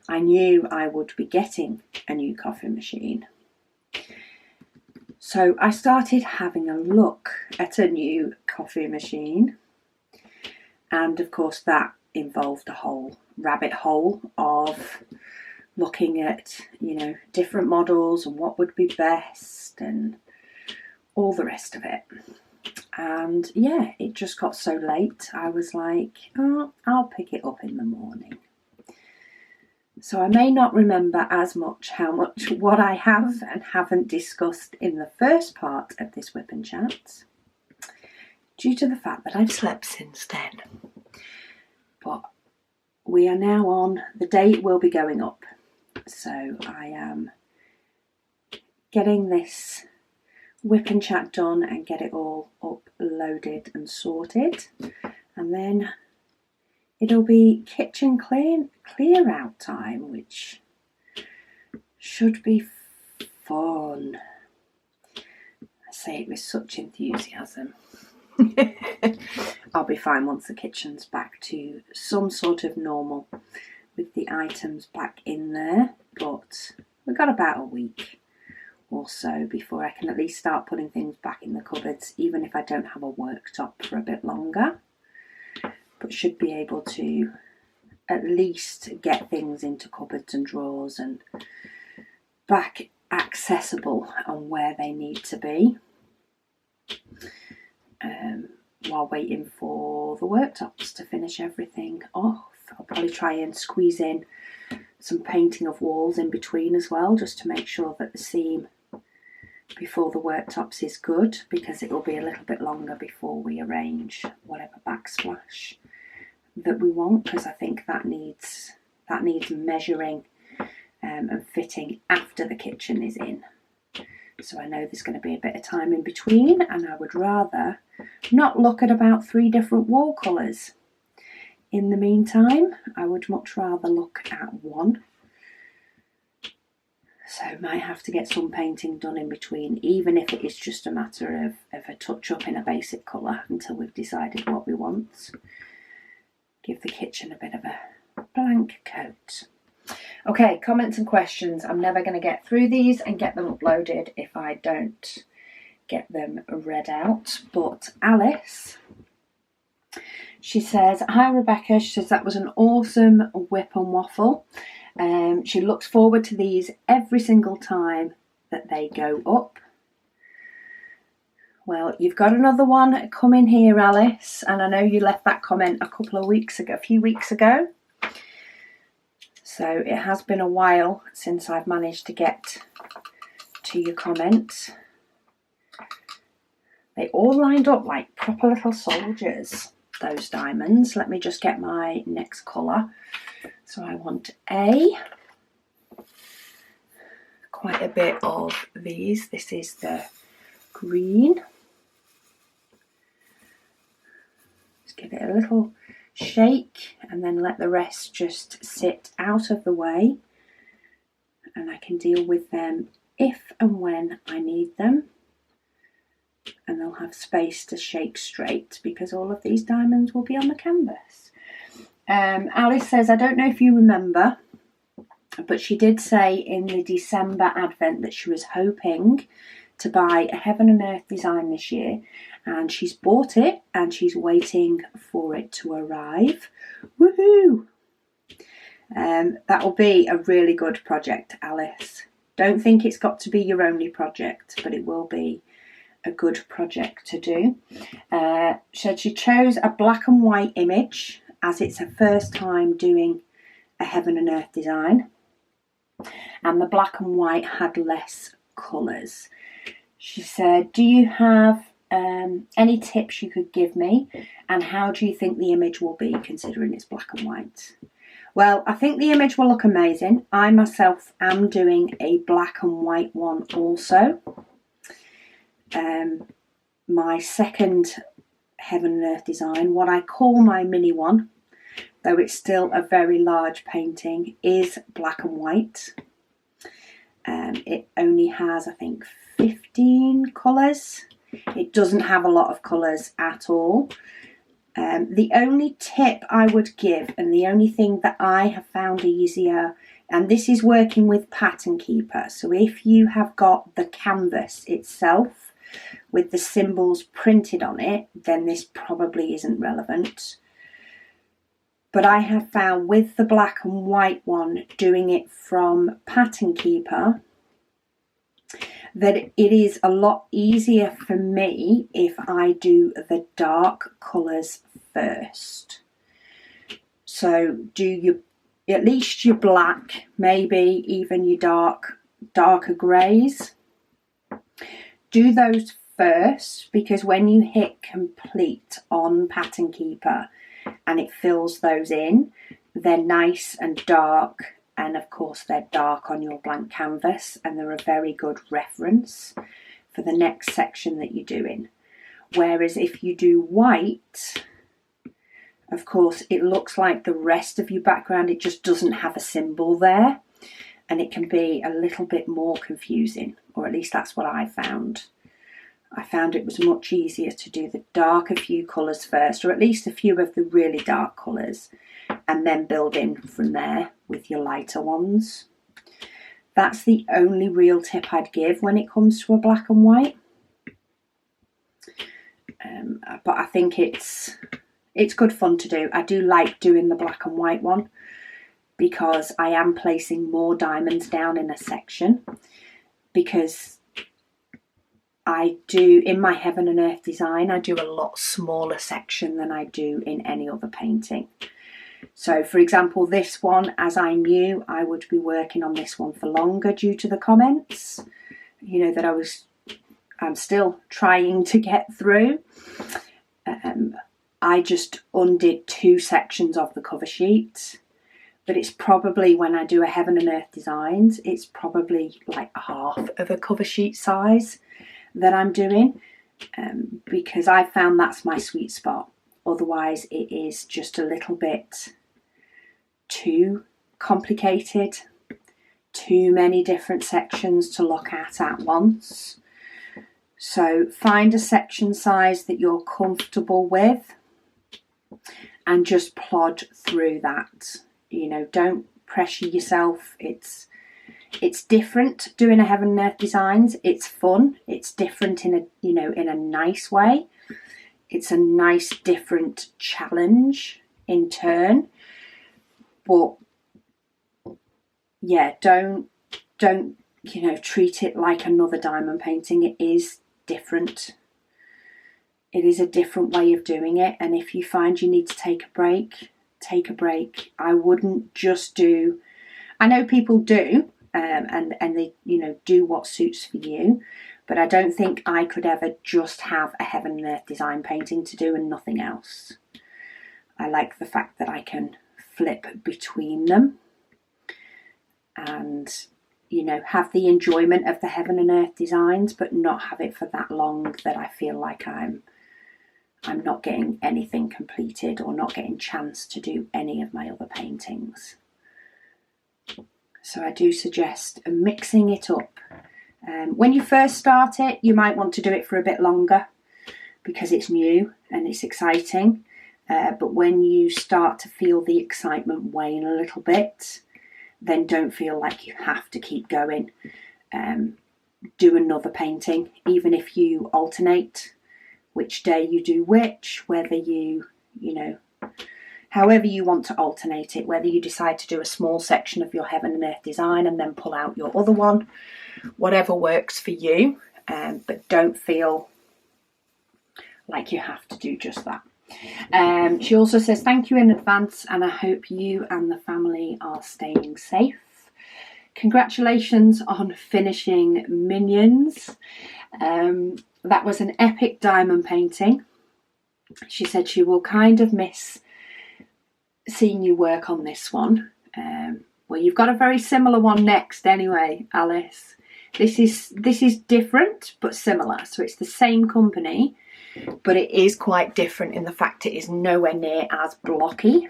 S2: I knew I would be getting a new coffee machine. So I started having a look at a new coffee machine. And of course that involved a whole rabbit hole of looking at, different models and what would be best and all the rest of it. And yeah, it just got so late. I was like, oh, I'll pick it up in the morning. So I may not remember as much what I have and haven't discussed in the first part of this WIP Chats, due to the fact that I've slept since then. But we are now on the day it will be going up. So I am getting this WIP Chat done and get it all uploaded and sorted. And then it'll be kitchen clear out time, which should be fun. I say it with such enthusiasm. I'll be fine once the kitchen's back to some sort of normal with the items back in there, but we've got about a week or so before I can at least start putting things back in the cupboards, even if I don't have a worktop for a bit longer. But should be able to at least get things into cupboards and drawers and back accessible and where they need to be, while waiting for the worktops to finish everything off. I'll probably try and squeeze in some painting of walls in between as well, just to make sure that the seam before the worktops is good, because it will be a little bit longer before we arrange whatever backsplash that we want, because I think that needs measuring and fitting after the kitchen is in. So I know there's going to be a bit of time in between, and I would rather not look at about 3 different wall colours. In the meantime, I would much rather look at one. So might have to get some painting done in between, even if it is just a matter of a touch up in a basic colour until we've decided what we want. Give the kitchen a bit of a blank coat. Okay, comments and questions. I'm never going to get through these and get them uploaded if I don't get them read out. But Alice, she says, hi Rebecca. She says that was an awesome WIP and Waffle. She looks forward to these every single time that they go up. Well, you've got another one coming here, Alice, and I know you left that comment a few weeks ago. So it has been a while since I've managed to get to your comments. They all lined up like proper little soldiers, those diamonds. Let me just get my next colour. So I want quite a bit of these. This is the green. Just give it a little shake and then let the rest just sit out of the way, and I can deal with them if and when I need them, and they'll have space to shake straight because all of these diamonds will be on the canvas. Alice says, I don't know if you remember, but she did say in the December advent that she was hoping to buy a Heaven and Earth design this year, and she's bought it and she's waiting for it to arrive. Woohoo! That will be a really good project, Alice. Don't think it's got to be your only project, but it will be a good project to do. She chose a black and white image as it's her first time doing a heaven and earth design, and the black and white had less colours. She said, do you have any tips you could give me, and how do you think the image will be considering it's black and white? Well, I think the image will look amazing. I myself am doing a black and white one also. My second heaven and earth design, what I call my mini one, though it's still a very large painting, is black and white. It only has, I think, 15 colours. It doesn't have a lot of colours at all. The only tip I would give, and the only thing that I have found easier, and this is working with Pattern Keeper, so if you have got the canvas itself with the symbols printed on it, then this probably isn't relevant. But I have found with the black and white one, doing it from Pattern Keeper, that it is a lot easier for me if I do the dark colours first. So do at least your black, maybe even your darker greys. Do those first, because when you hit complete on Pattern Keeper and it fills those in, they're nice and dark, and of course they're dark on your blank canvas, and they're a very good reference for the next section that you're doing. Whereas if you do white, of course it looks like the rest of your background, it just doesn't have a symbol there, and it can be a little bit more confusing, or at least that's what I found. I found it was much easier to do the darker few colours first, or at least a few of the really dark colours, and then build in from there with your lighter ones. That's the only real tip I'd give when it comes to a black and white. But I think it's good fun to do. I do like doing the black and white one because I am placing more diamonds down in a section, because I do, in my heaven and earth design, I do a lot smaller section than I do in any other painting. So for example, this one, as I knew I would be working on this one for longer due to the comments, you know, that I'm still trying to get through. I just undid 2 sections of the cover sheet, but it's probably, when I do a heaven and earth designs, it's probably like half of a cover sheet size that I'm doing, because I found that's my sweet spot. Otherwise it is just a little bit too complicated, too many different sections to look at once. So find a section size that you're comfortable with and just plod through that. You know, don't pressure yourself. It's different doing a heaven and earth designs. It's fun. It's different in a nice way. It's a nice different challenge in turn. But yeah, don't treat it like another diamond painting. It is different. It is a different way of doing it, and if you find you need to take a break, take a break. I wouldn't just do, I know people do, and they do what suits for you, but I don't think I could ever just have a heaven and earth design painting to do and nothing else. I like the fact that I can flip between them and have the enjoyment of the heaven and earth designs, but not have it for that long that I feel like I'm not getting anything completed or not getting chance to do any of my other paintings. So I do suggest mixing it up. When you first start it, you might want to do it for a bit longer because it's new and it's exciting. But when you start to feel the excitement wane a little bit, then don't feel like you have to keep going. Do another painting, even if you alternate which day you do which, whether you however you want to alternate it, whether you decide to do a small section of your Heaven and Earth design and then pull out your other one, whatever works for you, but don't feel like you have to do just that. She also says, thank you in advance, and I hope you and the family are staying safe. Congratulations on finishing Minions. That was an epic diamond painting. She said she will kind of miss seeing you work on this one. Well, you've got a very similar one next anyway, Alice. This is different but similar. So it's the same company, but it is quite different in the fact it is nowhere near as blocky.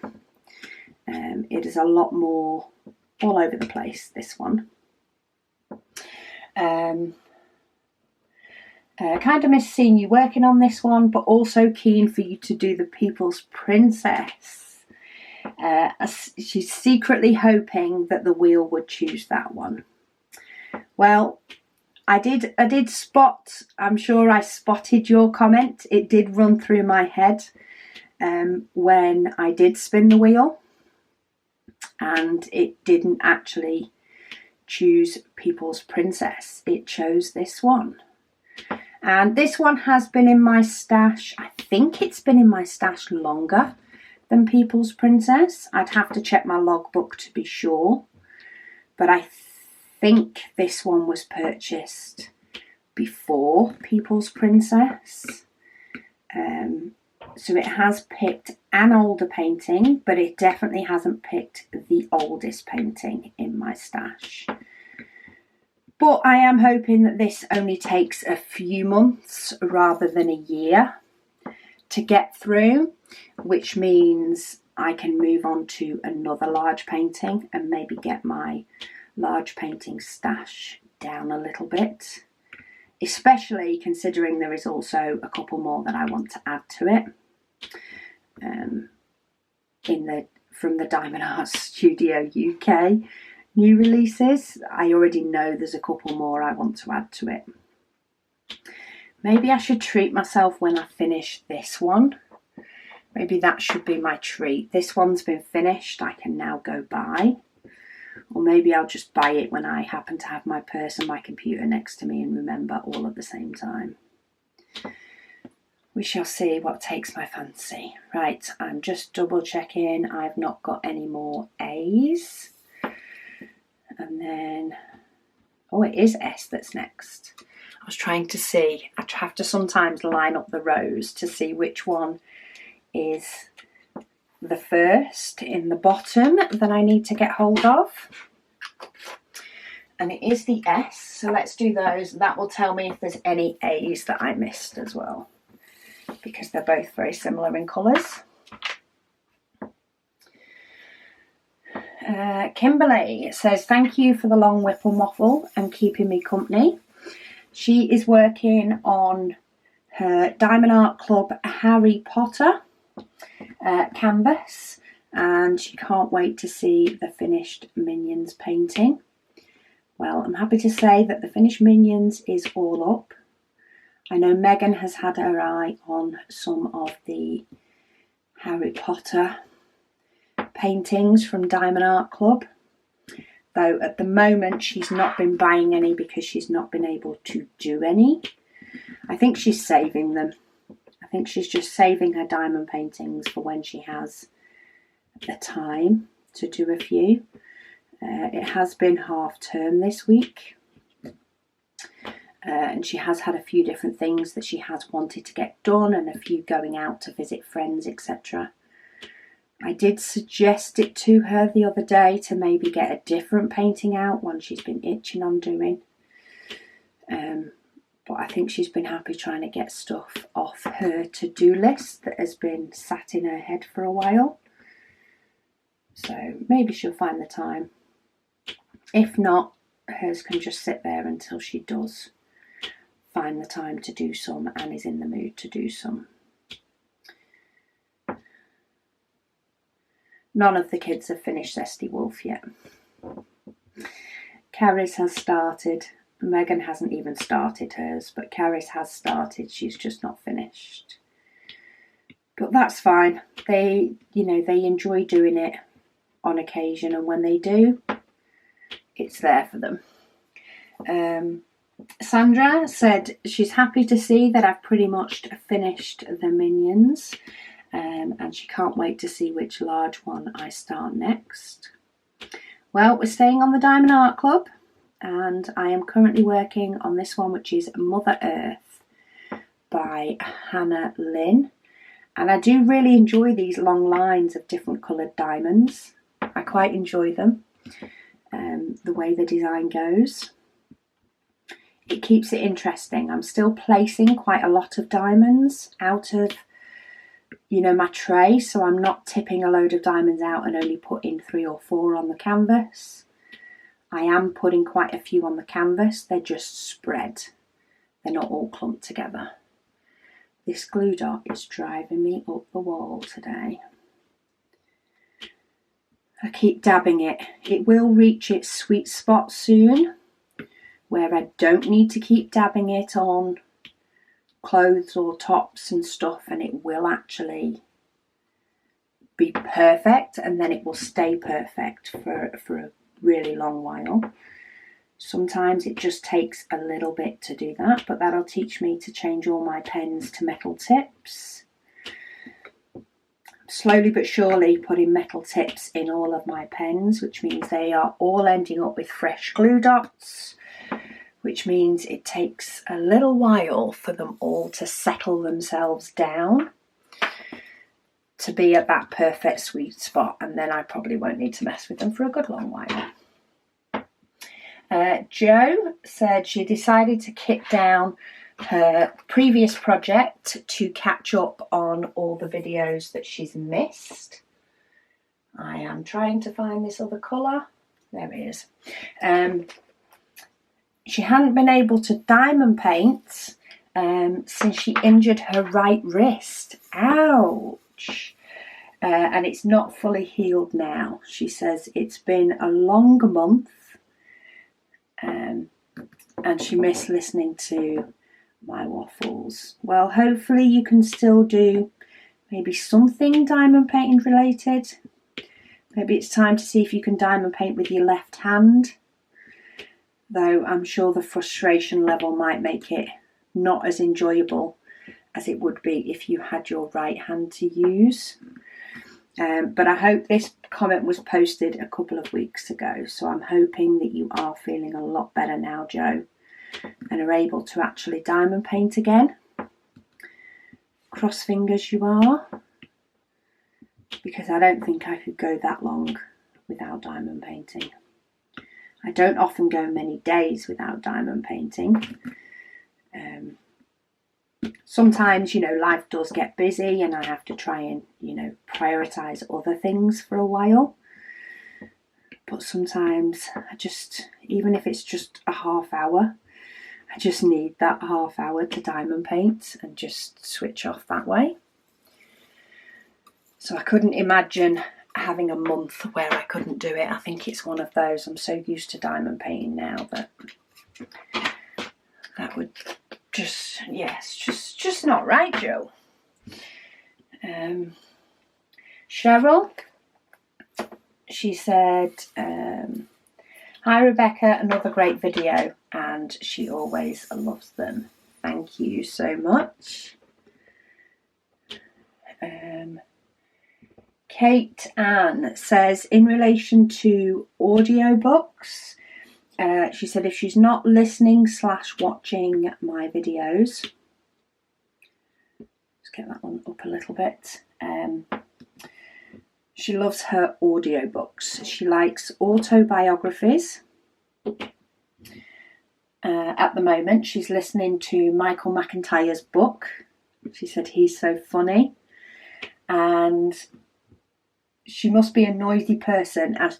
S2: It is a lot more all over the place, this one. Kind of miss seeing you working on this one, but also keen for you to do the People's Princess. She's secretly hoping that the wheel would choose that one. Well, I did spot, I'm sure I spotted your comment. It did run through my head when I did spin the wheel, and it didn't actually choose People's Princess. It chose this one. And this one has been in my stash. I think it's been in my stash longer than People's Princess. I'd have to check my logbook to be sure. But I think this one was purchased before People's Princess. So it has picked an older painting, but it definitely hasn't picked the oldest painting in my stash. But I am hoping that this only takes a few months rather than a year to get through, which means I can move on to another large painting and maybe get my large painting stash down a little bit, especially considering there is also a couple more that I want to add to it from the Diamond Art Studio UK new releases. I already know there's a couple more I want to add to it. Maybe I should treat myself when I finish this one. Maybe that should be my treat. This one's been finished, I can now go buy. Or maybe I'll just buy it when I happen to have my purse and my computer next to me and remember all at the same time. We shall see what takes my fancy. Right, I'm just double checking I've not got any more A's. And then, oh, it is S that's next. I was trying to see. I have to sometimes line up the rows to see which one is the first in the bottom that I need to get hold of. And it is the S, so let's do those. That will tell me if there's any A's that I missed as well, because they're both very similar in colours. Kimberly says, thank you for the long WIP and Waffle and keeping me company. She is working on her Diamond Art Club Harry Potter canvas, and she can't wait to see the finished Minions painting. Well, I'm happy to say that the finished Minions is all up. I know Megan has had her eye on some of the Harry Potter paintings from Diamond Art Club, though at the moment she's not been buying any because she's not been able to do any. I think she's saving them. I think she's just saving her diamond paintings for when she has the time to do a few. It has been half term this week, and she has had a few different things that she has wanted to get done and a few going out to visit friends, etc. I did suggest it to her the other day to maybe get a different painting out, one she's been itching on doing. But I think she's been happy trying to get stuff off her to-do list that has been sat in her head for a while. So maybe she'll find the time. If not, hers can just sit there until she does find the time to do some and is in the mood to do some. None of the kids have finished Zesty Wolf yet. Carrie's has started. Megan hasn't even started hers, but Carrie's has started. She's just not finished. But that's fine. They enjoy doing it on occasion, and when they do, it's there for them. Sandra said she's happy to see that I've pretty much finished the minions, and she can't wait to see which large one I start next. Well, we're staying on the Diamond Art Club, and I am currently working on this one, which is Mother Earth by Hannah Lynn. And I do really enjoy these long lines of different coloured diamonds. I quite enjoy them, the way the design goes. It keeps it interesting. I'm still placing quite a lot of diamonds out of, my tray, so I'm not tipping a load of diamonds out and only putting 3 or 4 on the canvas. I am putting quite a few on the canvas. They're just spread. They're not all clumped together. This glue dot is driving me up the wall today. I keep dabbing it. It will reach its sweet spot soon, where I don't need to keep dabbing it on clothes or tops and stuff, and it will actually be perfect, and then it will stay perfect for a really long while. Sometimes it just takes a little bit to do that, but that'll teach me to change all my pens to metal tips. Slowly but surely putting metal tips in all of my pens, which means they are all ending up with fresh glue dots, which means it takes a little while for them all to settle themselves down to be at that perfect sweet spot, and then I probably won't need to mess with them for a good long while. Jo said she decided to kick down her previous project to catch up on all the videos that she's missed. I am trying to find this other colour. There it is. She hadn't been able to diamond paint since she injured her right wrist. Ouch! And it's not fully healed now. She says it's been a long month. And she missed listening to my waffles. Well, hopefully you can still do maybe something diamond painting related. Maybe it's time to see if you can diamond paint with your left hand. Though I'm sure the frustration level might make it not as enjoyable as it would be if you had your right hand to use. But I hope this comment was posted a couple of weeks ago, so I'm hoping that you are feeling a lot better now, Jo, and are able to actually diamond paint again. Cross fingers you are, because I don't think I could go that long without diamond painting. I don't often go many days without diamond painting. Sometimes, life does get busy and I have to try and, prioritise other things for a while. But sometimes I just, even if it's just a half hour, I just need that half hour to diamond paint and just switch off that way. So I couldn't imagine having a month where I couldn't do it. I think it's one of those, I'm so used to diamond painting now that would just, it's just not right, Jo. Cheryl, she said, hi Rebecca, another great video, and she always loves them. Thank you so much. Kate Ann says, in relation to audiobooks, she said if she's not listening / watching my videos, let's get that one up a little bit. She loves her audiobooks. She likes autobiographies. At the moment, she's listening to Michael McIntyre's book. She said he's so funny. And she must be a nosy person as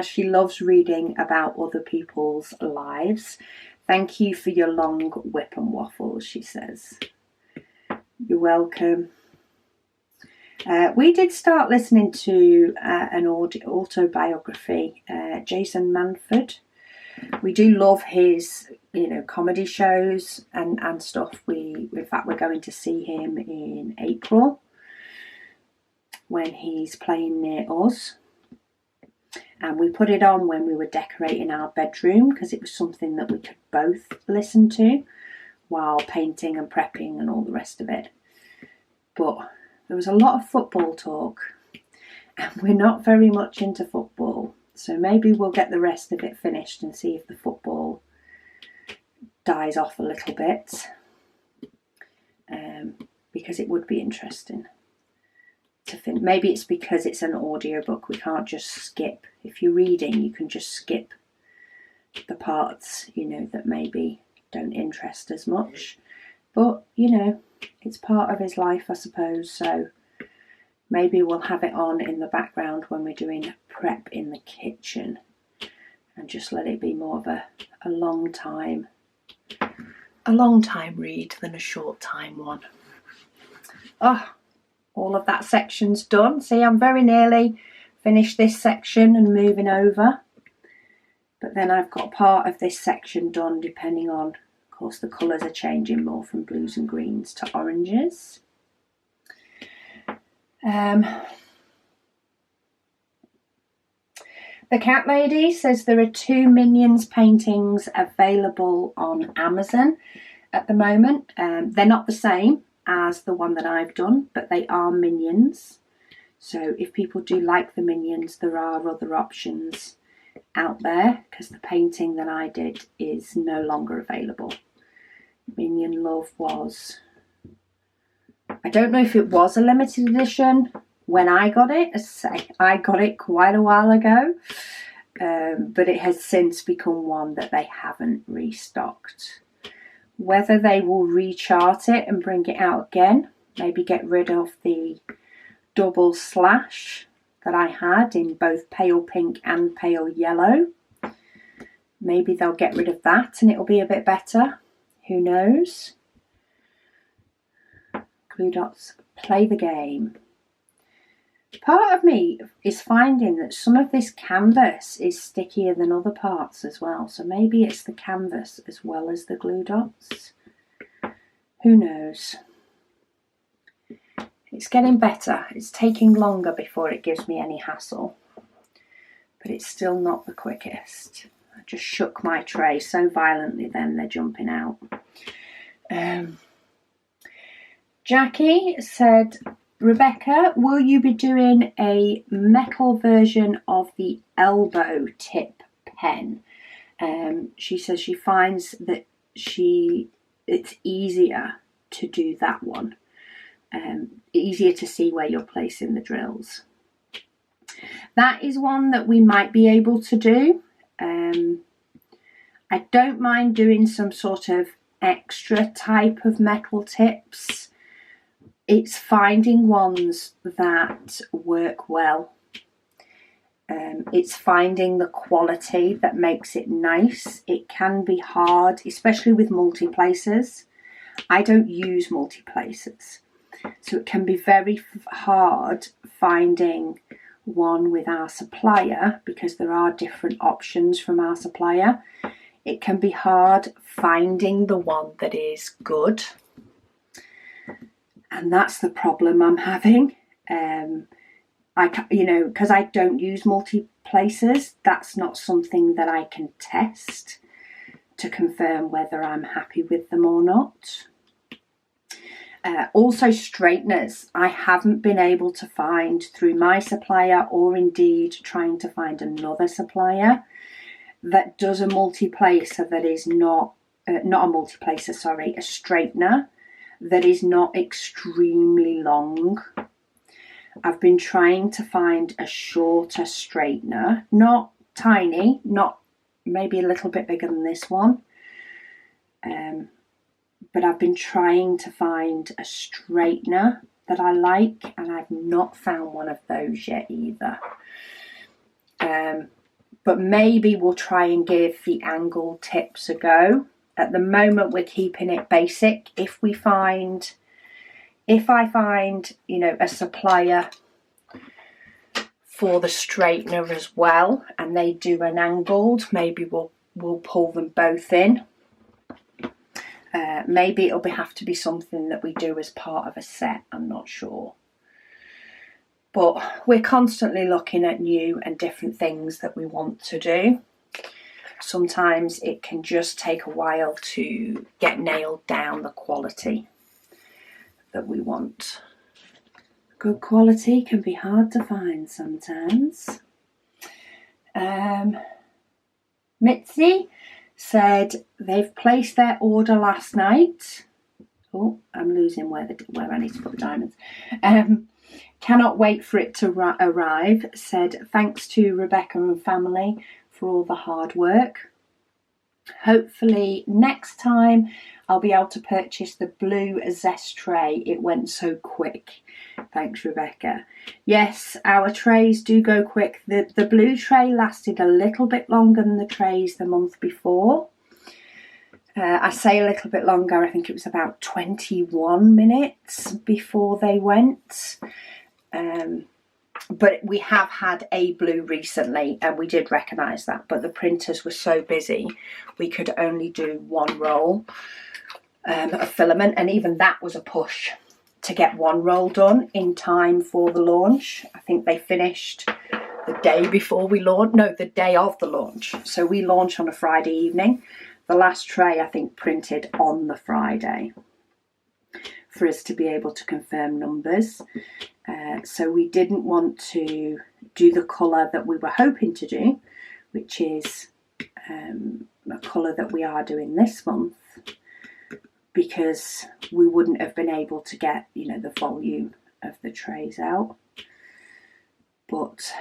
S2: she loves reading about other people's lives. Thank you for your long whip and waffles, she says. You're welcome. We did start listening to an autobiography, Jason Manford. We do love his you know, comedy shows and stuff. In fact, we're going to see him in April when he's playing near us. And we put it on when we were decorating our bedroom because it was something that we could both listen to while painting and prepping and all the rest of it. But there was a lot of football talk, and we're not very much into football. So maybe we'll get the rest of it finished and see if the football dies off a little bit, because it would be interesting to think. Maybe it's because it's an audiobook, we can't just skip. If you're reading, you can just skip the parts, you know, that maybe don't interest as much. But, you know, it's part of his life, I suppose, so maybe we'll have it on in the background when we're doing prep in the kitchen and just let it be more of a long time read than a short time one. Oh, all of that section's done. See, I'm very nearly finished this section and moving over. But then I've got part of this section done, depending on, of course, the colours are changing more from blues and greens to oranges. The cat lady says there are 2 Minions paintings available on Amazon at the moment. They're not the same as the one that I've done, but they are Minions. So if people do like the Minions, there are other options out there, because the painting that I did is no longer available. Minion Love was, I don't know if it was a limited edition when I got it. As I say, I got it quite a while ago, but it has since become one that they haven't restocked. Whether they will rechart it and bring it out again, maybe get rid of the double slash that I had in both pale pink and pale yellow. Maybe they'll get rid of that and it'll be a bit better. Who knows? Glue dots, play the game. Part of me is finding that some of this canvas is stickier than other parts as well. So maybe it's the canvas as well as the glue dots. Who knows? It's getting better. It's taking longer before it gives me any hassle. But it's still not the quickest. I just shook my tray so violently then they're jumping out. Jackie said, Rebecca, will you be doing a metal version of the elbow tip pen? She says she finds that it's easier to do that one. Easier to see where you're placing the drills. That is one that we might be able to do. I don't mind doing some sort of extra type of metal tips. It's finding ones that work well. It's finding the quality that makes it nice. It can be hard, especially with multi-placers. I don't use multi-placers, so it can be very hard finding one with our supplier, because there are different options from our supplier. It can be hard finding the one that is good, and that's the problem I'm having. Because I don't use multi-placers, that's not something that I can test to confirm whether I'm happy with them or not. Also straighteners, I haven't been able to find through my supplier, or indeed trying to find another supplier that does a multi-placer that is not a multi-placer, sorry, a straightener that is not extremely long. I've been trying to find a shorter straightener, not tiny, not maybe a little bit bigger than this one. But I've been trying to find a straightener that I like, and I've not found one of those yet either. But maybe we'll try and give the angle tips a go. At the moment, we're keeping it basic. If I find, you know, a supplier for the straightener as well, and they do an angled, maybe we'll pull them both in. Maybe it'll have to be something that we do as part of a set, I'm not sure. But we're constantly looking at new and different things that we want to do. Sometimes it can just take a while to get nailed down the quality that we want. Good quality can be hard to find sometimes. Mitzi said they've placed their order last night. Oh, I'm losing where I need to put the diamonds. Cannot wait for it to arrive. Said thanks to Rebecca and family for all the hard work. Hopefully next time I'll be able to purchase the blue zest tray. It went so quick. Thanks, Rebecca. Yes, our trays do go quick. The blue tray lasted a little bit longer than the trays the month before. I say a little bit longer, I think it was about 21 minutes before they went. But we have had a blue recently and we did recognise that, but the printers were so busy we could only do one roll of filament, and even that was a push to get one roll done in time for the launch. I think they finished the day before we launched, no, the day of the launch. So we launched on a Friday evening. The last tray I think printed on the Friday for us to be able to confirm numbers. So we didn't want to do the colour that we were hoping to do, which is a colour that we are doing this month, because we wouldn't have been able to get, you know, the volume of the trays out. But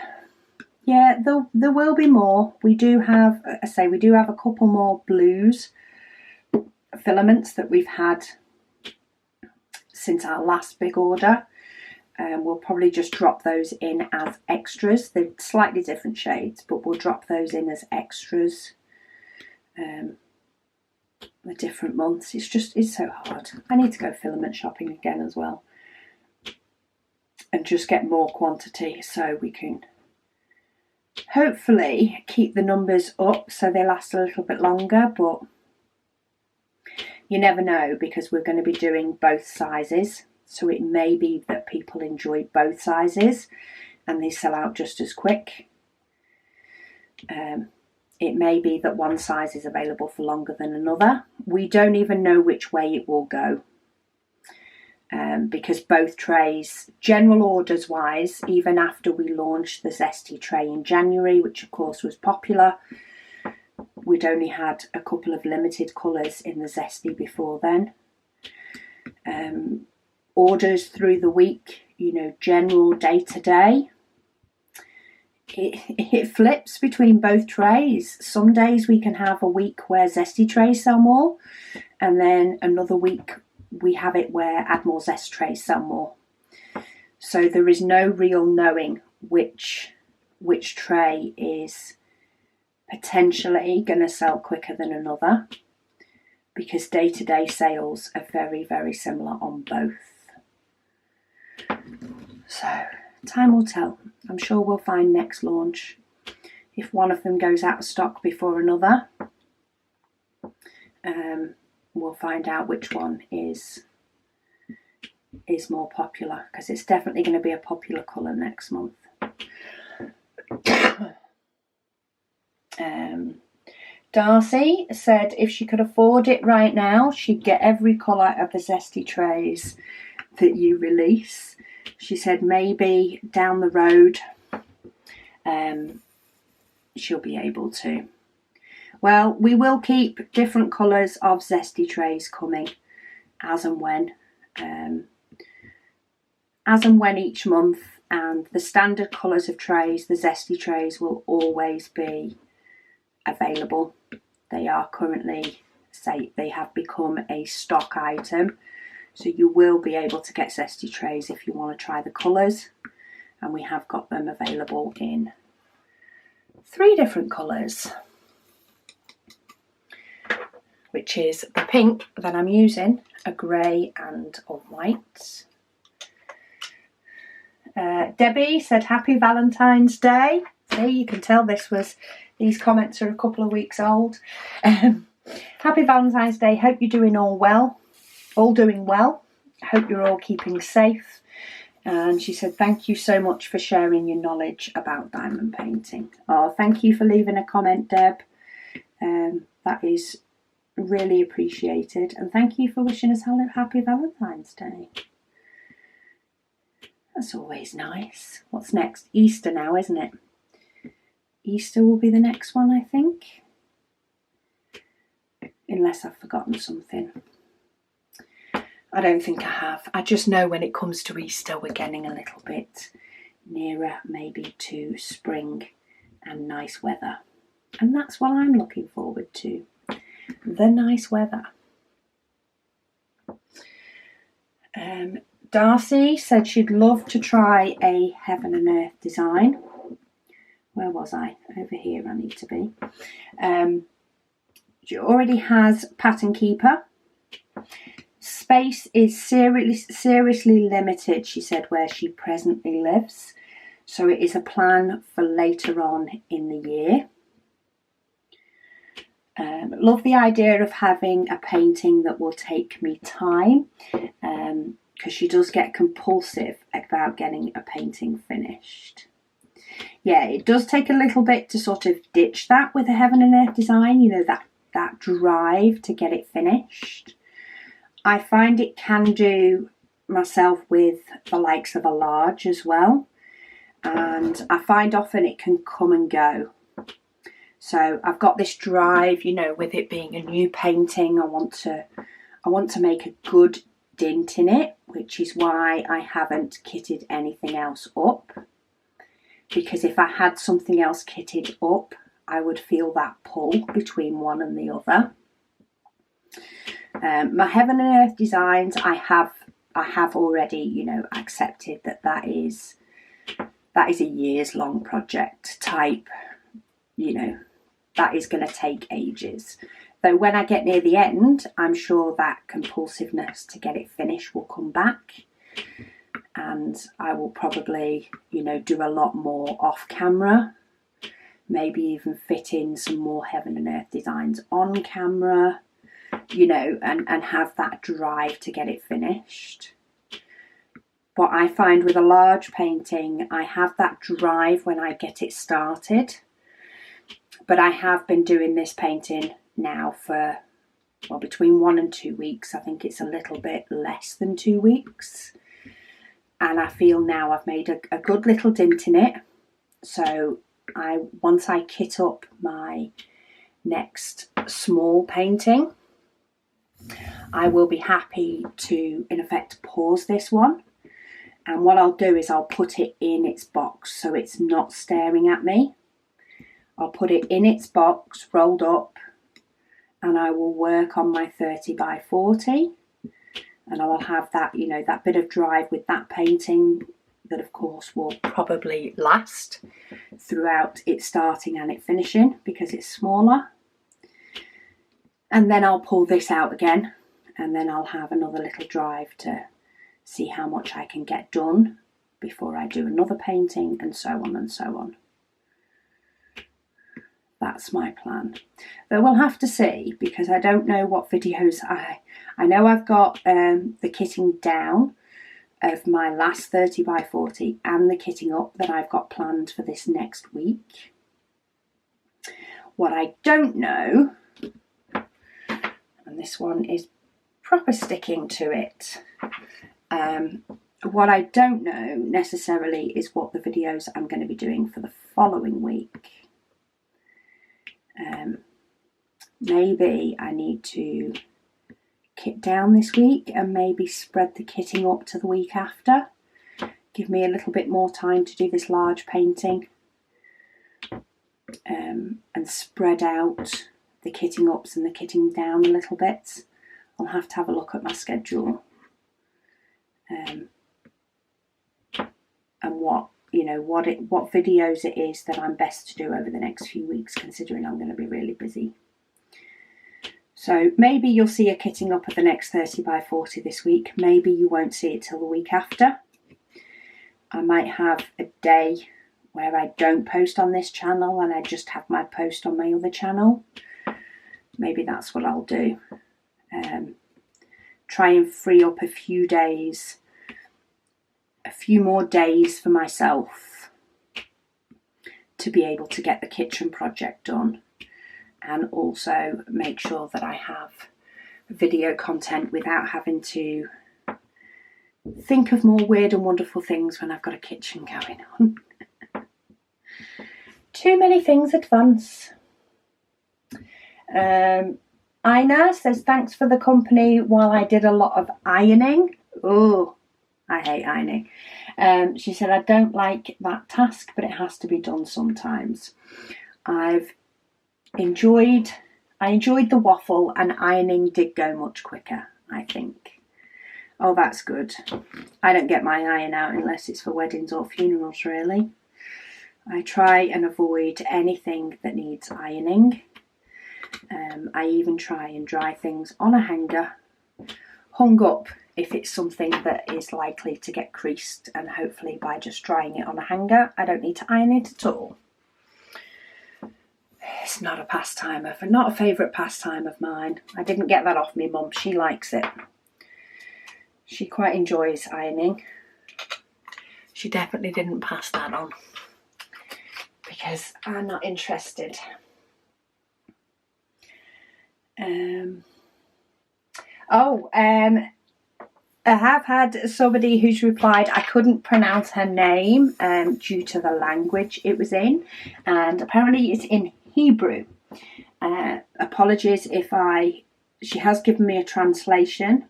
S2: yeah, there will be more. We do have, we do have a couple more blues filaments that we've had since our last big order. We'll probably just drop those in as extras. They're slightly different shades, but we'll drop those in as extras the different months. It's so hard. I need to go filament shopping again as well and just get more quantity so we can hopefully keep the numbers up so they last a little bit longer. But you never know, because we're going to be doing both sizes. So it may be that people enjoy both sizes and they sell out just as quick. It may be that one size is available for longer than another. We don't even know which way it will go. Because both trays, general orders wise, even after we launched the Zesty tray in January, which of course was popular, we'd only had a couple of limited colours in the Zesty before then. Orders through the week, you know, general day to day, it flips between both trays. Some days we can have a week where Zesty trays sell more, and then another week we have it where Add More Zest trays sell more. So there is no real knowing which tray is potentially going to sell quicker than another, because day-to-day sales are very, very similar on both. So time will tell. I'm sure we'll find next launch if one of them goes out of stock before another. We'll find out which one is more popular, because it's definitely going to be a popular colour next month. Darcy said if she could afford it right now, she'd get every colour of the Zesty trays that you release. She said maybe down the road she'll be able to. Well, we will keep different colours of Zesty trays coming as and when each month, and the standard colours of trays, the Zesty trays, will always be available. They are currently, they have become a stock item, so you will be able to get Zesty trays if you want to try the colours, and we have got them available in 3 different colours, which is the pink that I'm using, a grey and a white. Debbie said happy Valentine's Day. See, you can tell these comments are a couple of weeks old. Happy Valentine's Day. Hope you're doing all doing well. Hope you're all keeping safe. And she said, thank you so much for sharing your knowledge about diamond painting. Oh, thank you for leaving a comment, Deb. That is really appreciated. And thank you for wishing us happy Valentine's Day. That's always nice. What's next? Easter now, isn't it? Easter will be the next one, I think. Unless I've forgotten something. I don't think I have. I just know when it comes to Easter, we're getting a little bit nearer maybe to spring and nice weather. And that's what I'm looking forward to. The nice weather. Darcy said she'd love to try a Heaven and Earth design. Where was I? Over here I need to be. She already has Pattern Keeper. Space is seriously limited, she said, where she presently lives. So it is a plan for later on in the year. Love the idea of having a painting that will take me time, because she does get compulsive about getting a painting finished. Yeah, it does take a little bit to sort of ditch that with a Heaven and Earth design, you know, that drive to get it finished. I find it can do myself with the likes of a large as well, and I find often it can come and go. So I've got this drive, you know, with it being a new painting, I want to make a good dint in it, which is why I haven't kitted anything else up. Because if I had something else kitted up, I would feel that pull between one and the other. My Heaven and Earth designs, I have already, you know, accepted that is a years long project type, you know, that is going to take ages. Though when I get near the end, I'm sure that compulsiveness to get it finished will come back. And I will probably, you know, do a lot more off camera. Maybe even fit in some more Heaven and Earth designs on camera, you know, and have that drive to get it finished. But I find with a large painting, I have that drive when I get it started. But I have been doing this painting now for, well, between 1 and 2 weeks. I think it's a little bit less than 2 weeks. And I feel now I've made a good little dint in it. So once I kit up my next small painting, I will be happy to, in effect, pause this one. And what I'll do is I'll put it in its box so it's not staring at me. I'll put it in its box, rolled up, and I will work on my 30 by 40. And I will have that, you know, that bit of drive with that painting that, of course, will probably last throughout it starting and it finishing because it's smaller. And then I'll pull this out again, and then I'll have another little drive to see how much I can get done before I do another painting, and so on and so on. That's my plan. But we'll have to see, because I don't know what videos I know I've got the kitting down of my last 30 by 40 and the kitting up that I've got planned for this next week. What I don't know, and this one is proper sticking to it, what I don't know necessarily is what the videos I'm going to be doing for the following week. Maybe I need to kit down this week and maybe spread the kitting up to the week after. Give me a little bit more time to do this large painting, and spread out the kitting ups and the kitting down a little bit. I'll have to have a look at my schedule, and what videos it is that I'm best to do over the next few weeks, considering I'm going to be really busy. So maybe you'll see a kitting up of the next 30 by 40 this week. Maybe you won't see it till the week after. I might have a day where I don't post on this channel and I just have my post on my other channel. maybe that's what I'll do. Try and free up a few more days for myself to be able to get the kitchen project done, and also make sure that I have video content without having to think of more weird and wonderful things when I've got a kitchen going on. Too many things at once. Ina says, thanks for the company while I did a lot of ironing. Oh, I hate ironing. She said, I don't like that task, but it has to be done sometimes. I enjoyed the waffle, and ironing did go much quicker, I think. Oh, that's good. I don't get my iron out unless it's for weddings or funerals, really. I try and avoid anything that needs ironing. I even try and dry things on a hanger, hung up if it's something that is likely to get creased, and hopefully by just drying it on a hanger, I don't need to iron it at all. It's not a favourite pastime of mine. I didn't get that off my mum. She likes it. She quite enjoys ironing. She definitely didn't pass that on, because I'm not interested. I have had somebody who's replied I couldn't pronounce her name due to the language it was in, and apparently it's in Hebrew. Apologies if she has given me a translation,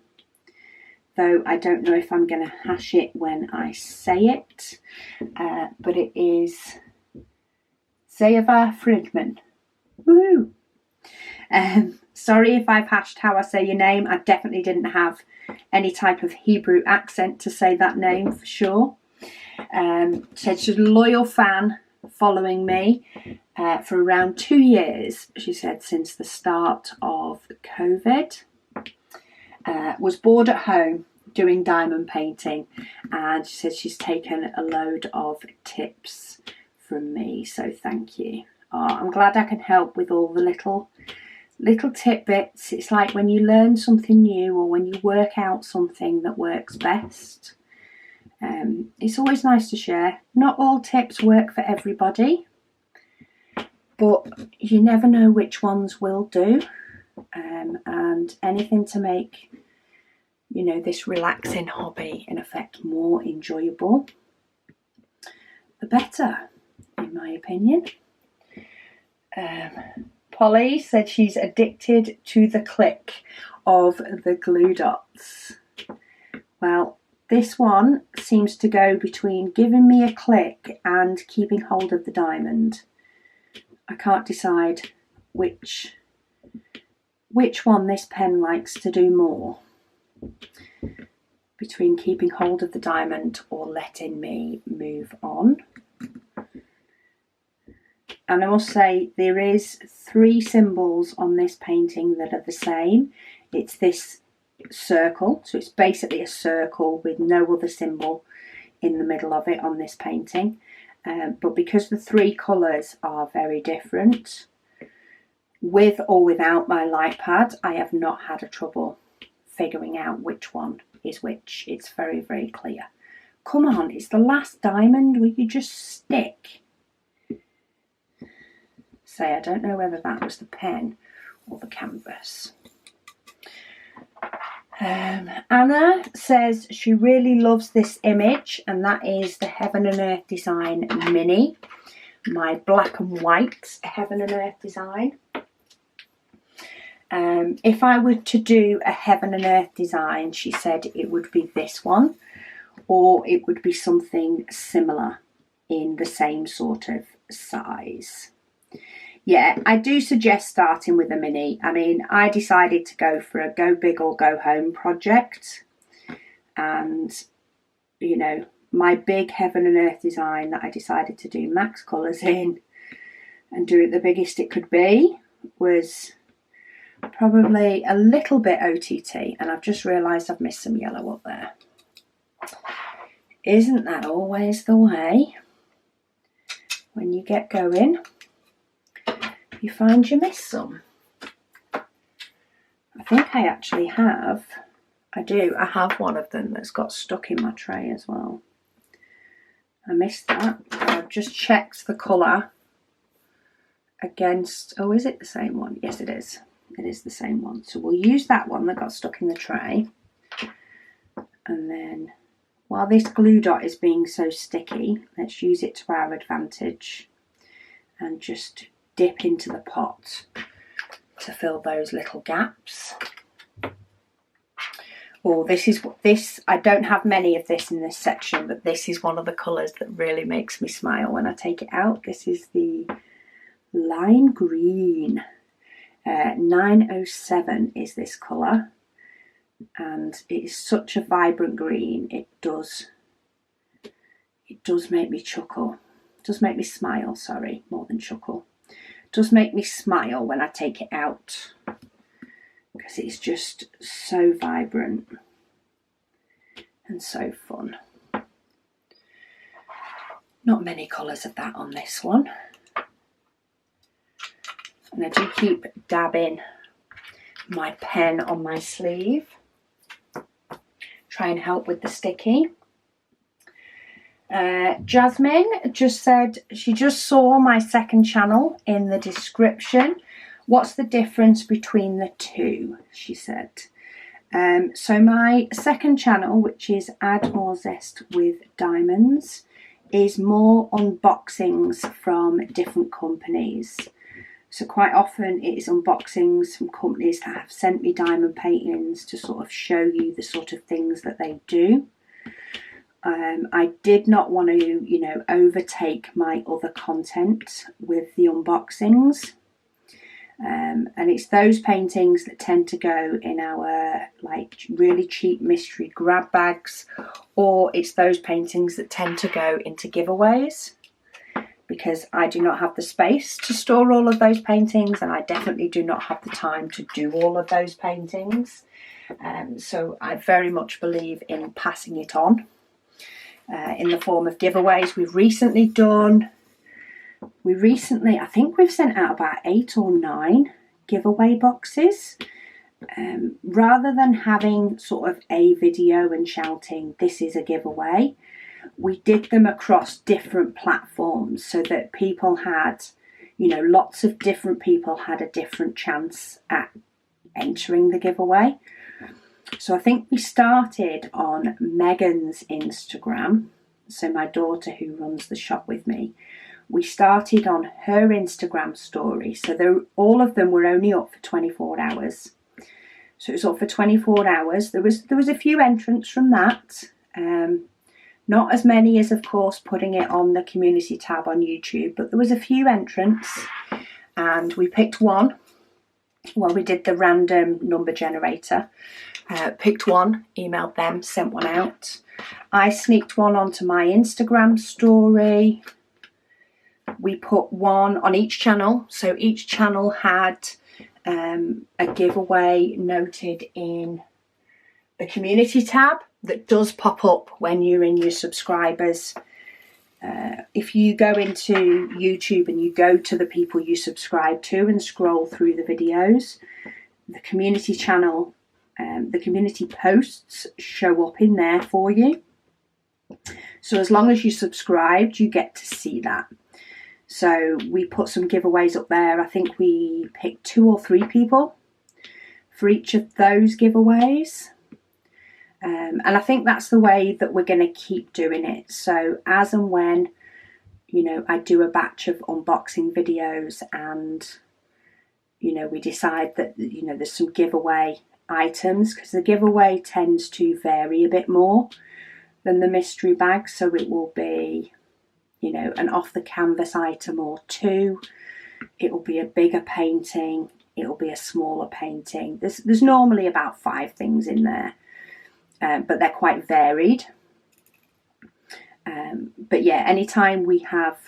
S2: though I don't know if I'm going to hash it when I say it, but it is Zeva Friedman. Woohoo! Sorry if I've hashed how I say your name. I definitely didn't have any type of Hebrew accent to say that name for sure. Said she's a loyal fan following me for around 2 years, she said, since the start of COVID. Was bored at home doing diamond painting, and she said she's taken a load of tips from me, so thank you. I'm glad I can help with all the little tidbits. It's like when you learn something new, or when you work out something that works best. It's always nice to share. Not all tips work for everybody, but you never know which ones will do. And anything to make, this relaxing hobby in effect more enjoyable, the better, in my opinion. Polly said she's addicted to the click of the glue dots. Well, this one seems to go between giving me a click and keeping hold of the diamond. I can't decide which one this pen likes to do more, between keeping hold of the diamond or letting me move on. And I must say, there is 3 symbols on this painting that are the same. It's this circle, so it's basically a circle with no other symbol in the middle of it on this painting. But because the 3 colours are very different, with or without my light pad, I have not had a trouble figuring out which one is which. It's very, very clear. Come on, it's the last diamond. Will you just stick? Say, I don't know whether that was the pen or the canvas. Anna says she really loves this image, and that is the Heaven and Earth Design Mini, my black and white Heaven and Earth design. If I were to do a Heaven and Earth design, she said it would be this one, or it would be something similar in the same sort of size. Yeah, I do suggest starting with a mini. I mean, I decided to go for a go big or go home project, and my big Heaven and Earth design that I decided to do max colours in and do it the biggest it could be was probably a little bit OTT, and I've just realised I've missed some yellow up there. Isn't that always the way? When you get going, you find you miss some. think I actually have. I do. I have one of them that's got stuck in my tray as well. I missed that. I've just checked the colour against... Oh, is it the same one? Yes, it is. It is the same one. So we'll use that one that got stuck in the tray. And then, while this glue dot is being so sticky, let's use it to our advantage and just dip into the pot to fill those little gaps. Oh, this, I don't have many of this in this section, but this is one of the colours that really makes me smile when I take it out. This is the lime green. 907 is this colour, and it is such a vibrant green. It does make me chuckle. It does make me smile, sorry, more than chuckle. It does make me smile when I take it out, because it's just so vibrant and so fun. Not many colours of that on this one. And I do keep dabbing my pen on my sleeve. Try and help with the sticky. Jasmine just said she just saw my second channel in the description. What's the difference between the two? She said. So my second channel, which is Add More Zest with Diamonds, is more unboxings from different companies. So quite often it is unboxings from companies that have sent me diamond paintings to sort of show you the sort of things that they do. I did not want to, you know, overtake my other content with the unboxings. And it's those paintings that tend to go in our like really cheap mystery grab bags, or it's those paintings that tend to go into giveaways, because I do not have the space to store all of those paintings, and I definitely do not have the time to do all of those paintings. So I very much believe in passing it on in the form of giveaways. I think we've sent out about 8 or 9 giveaway boxes. Rather than having sort of a video and shouting, this is a giveaway, we did them across different platforms so that people had, you know, lots of different people had a different chance at entering the giveaway. So I think we started on Megan's Instagram, so my daughter who runs the shop with me. We started on her Instagram story, so all of them were only up for 24 hours. So it was up for 24 hours. There was a few entrants from that. Not as many as, of course, putting it on the community tab on YouTube, but there was a few entrants, and we picked one. Well, we did the random number generator. Picked one, emailed them, sent one out. I sneaked one onto my Instagram story. We put one on each channel, so each channel had a giveaway noted in the community tab that does pop up when you're in your subscribers. If you go into YouTube and you go to the people you subscribe to and scroll through the videos, the community channel, the community posts show up in there for you. So as long as you subscribed, you get to see that. So we put some giveaways up there. I think we picked 2 or 3 people for each of those giveaways. And I think that's the way that we're going to keep doing it. So as and when, you know, I do a batch of unboxing videos and, you know, we decide that, you know, there's some giveaway items, because the giveaway tends to vary a bit more than the mystery bag. So it will be, you know, an off the canvas item or 2. It will be a bigger painting. It will be a smaller painting. There's normally about 5 things in there. But they're quite varied. But yeah, anytime we have,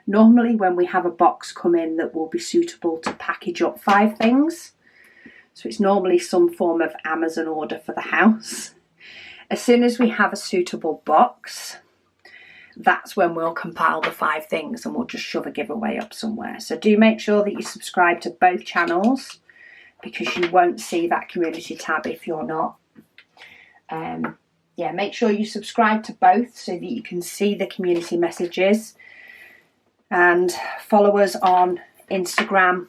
S2: normally when we have a box come in that will be suitable to package up 5 things, so it's normally some form of Amazon order for the house. As soon as we have a suitable box, that's when we'll compile the 5 things and we'll just shove a giveaway up somewhere. So do make sure that you subscribe to both channels, because you won't see that community tab if you're not. Yeah, make sure you subscribe to both so that you can see the community messages, and follow us on Instagram,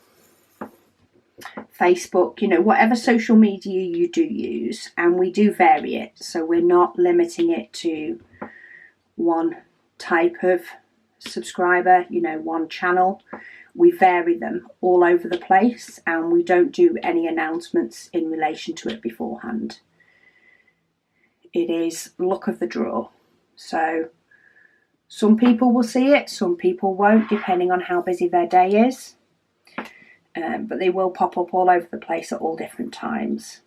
S2: Facebook, you know, whatever social media you do use, and we do vary it, so we're not limiting it to one type of subscriber, you know, one channel. We vary them all over the place, and we don't do any announcements in relation to it beforehand. It is luck of the draw, so some people will see it, some people won't, depending on how busy their day is. But they will pop up all over the place at all different times.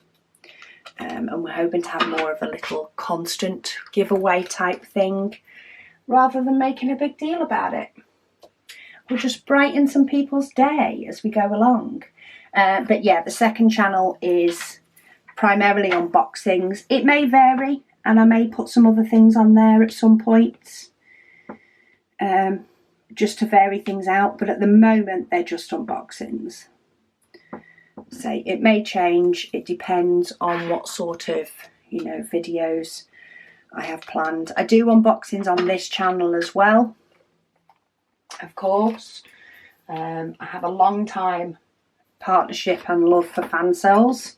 S2: And we're hoping to have more of a little constant giveaway type thing, rather than making a big deal about it. We'll just brighten some people's day as we go along. But yeah, the second channel is primarily unboxings. It may vary, and I may put some other things on there at some points, just to vary things out, but at the moment they're just unboxings. So it may change, it depends on what sort of, you know, videos I have planned. I do unboxings on this channel as well, of course. I have a long time partnership and love for fan cells.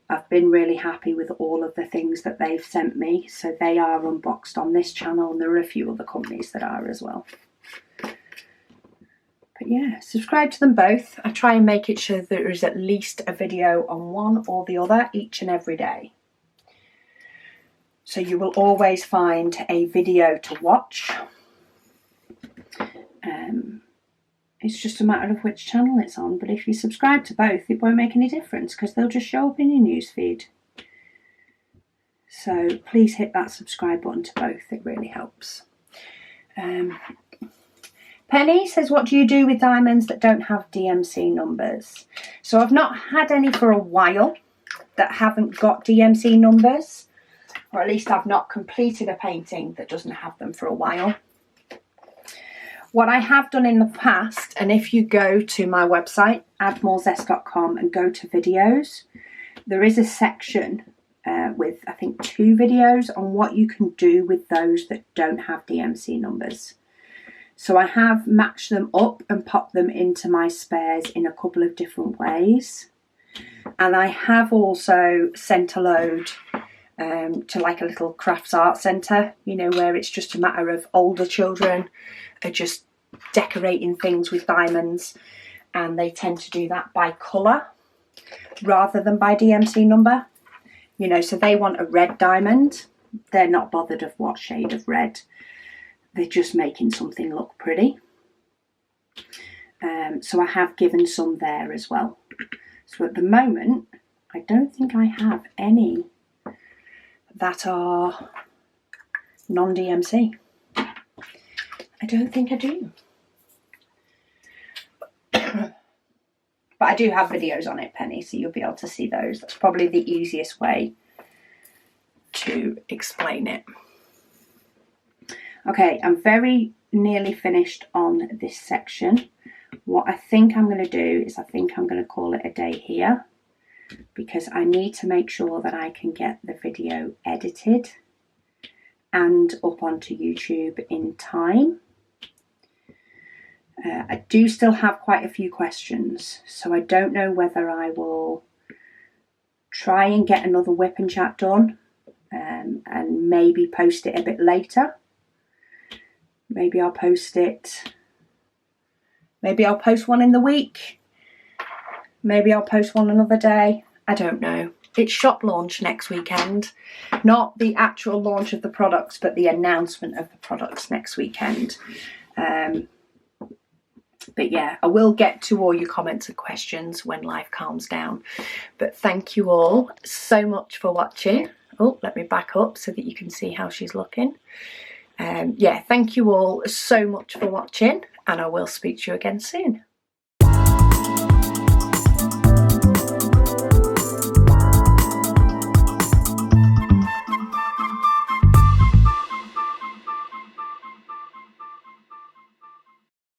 S2: I've been really happy with all of the things that they've sent me, so they are unboxed on this channel, and there are a few other companies that are as well. But yeah, subscribe to them both. I try and make it sure that there is at least a video on one or the other each and every day, so you will always find a video to watch. It's just a matter of which channel it's on, but if you subscribe to both, it won't make any difference because they'll just show up in your newsfeed. So please hit that subscribe button to both, it really helps. Penny says, what do you do with diamonds that don't have DMC numbers? So I've not had any for a while that haven't got DMC numbers, or at least I've not completed a painting that doesn't have them for a while. What I have done in the past, and if you go to my website, addmorezest.com, and go to videos, there is a section with, I think, 2 videos on what you can do with those that don't have DMC numbers. So I have matched them up and popped them into my spares in a couple of different ways. And I have also sent a load to like a little crafts art centre, you know, where it's just a matter of older children are just decorating things with diamonds, and they tend to do that by colour rather than by DMC number, you know. So they want a red diamond, they're not bothered of what shade of red, they're just making something look pretty. So I have given some there as well. So at the moment I don't think I have any that are non-DMC. I don't think I do. But I do have videos on it, Penny, so you'll be able to see those. That's probably the easiest way to explain it. Okay, I'm very nearly finished on this section. What I think I'm going to do is I think I'm going to call it a day here, because I need to make sure that I can get the video edited and up onto YouTube in time. I do still have quite a few questions, so I don't know whether I will try and get another WIP and Chat done, and maybe post it a bit later. Maybe I'll post one in the week. Maybe I'll post one another day. I don't know. It's shop launch next weekend. Not the actual launch of the products, but the announcement of the products next weekend. But yeah, I will get to all your comments and questions when life calms down. But thank you all so much for watching. Oh, let me back up so that you can see how she's looking. Yeah, thank you all so much for watching, and I will speak to you again soon.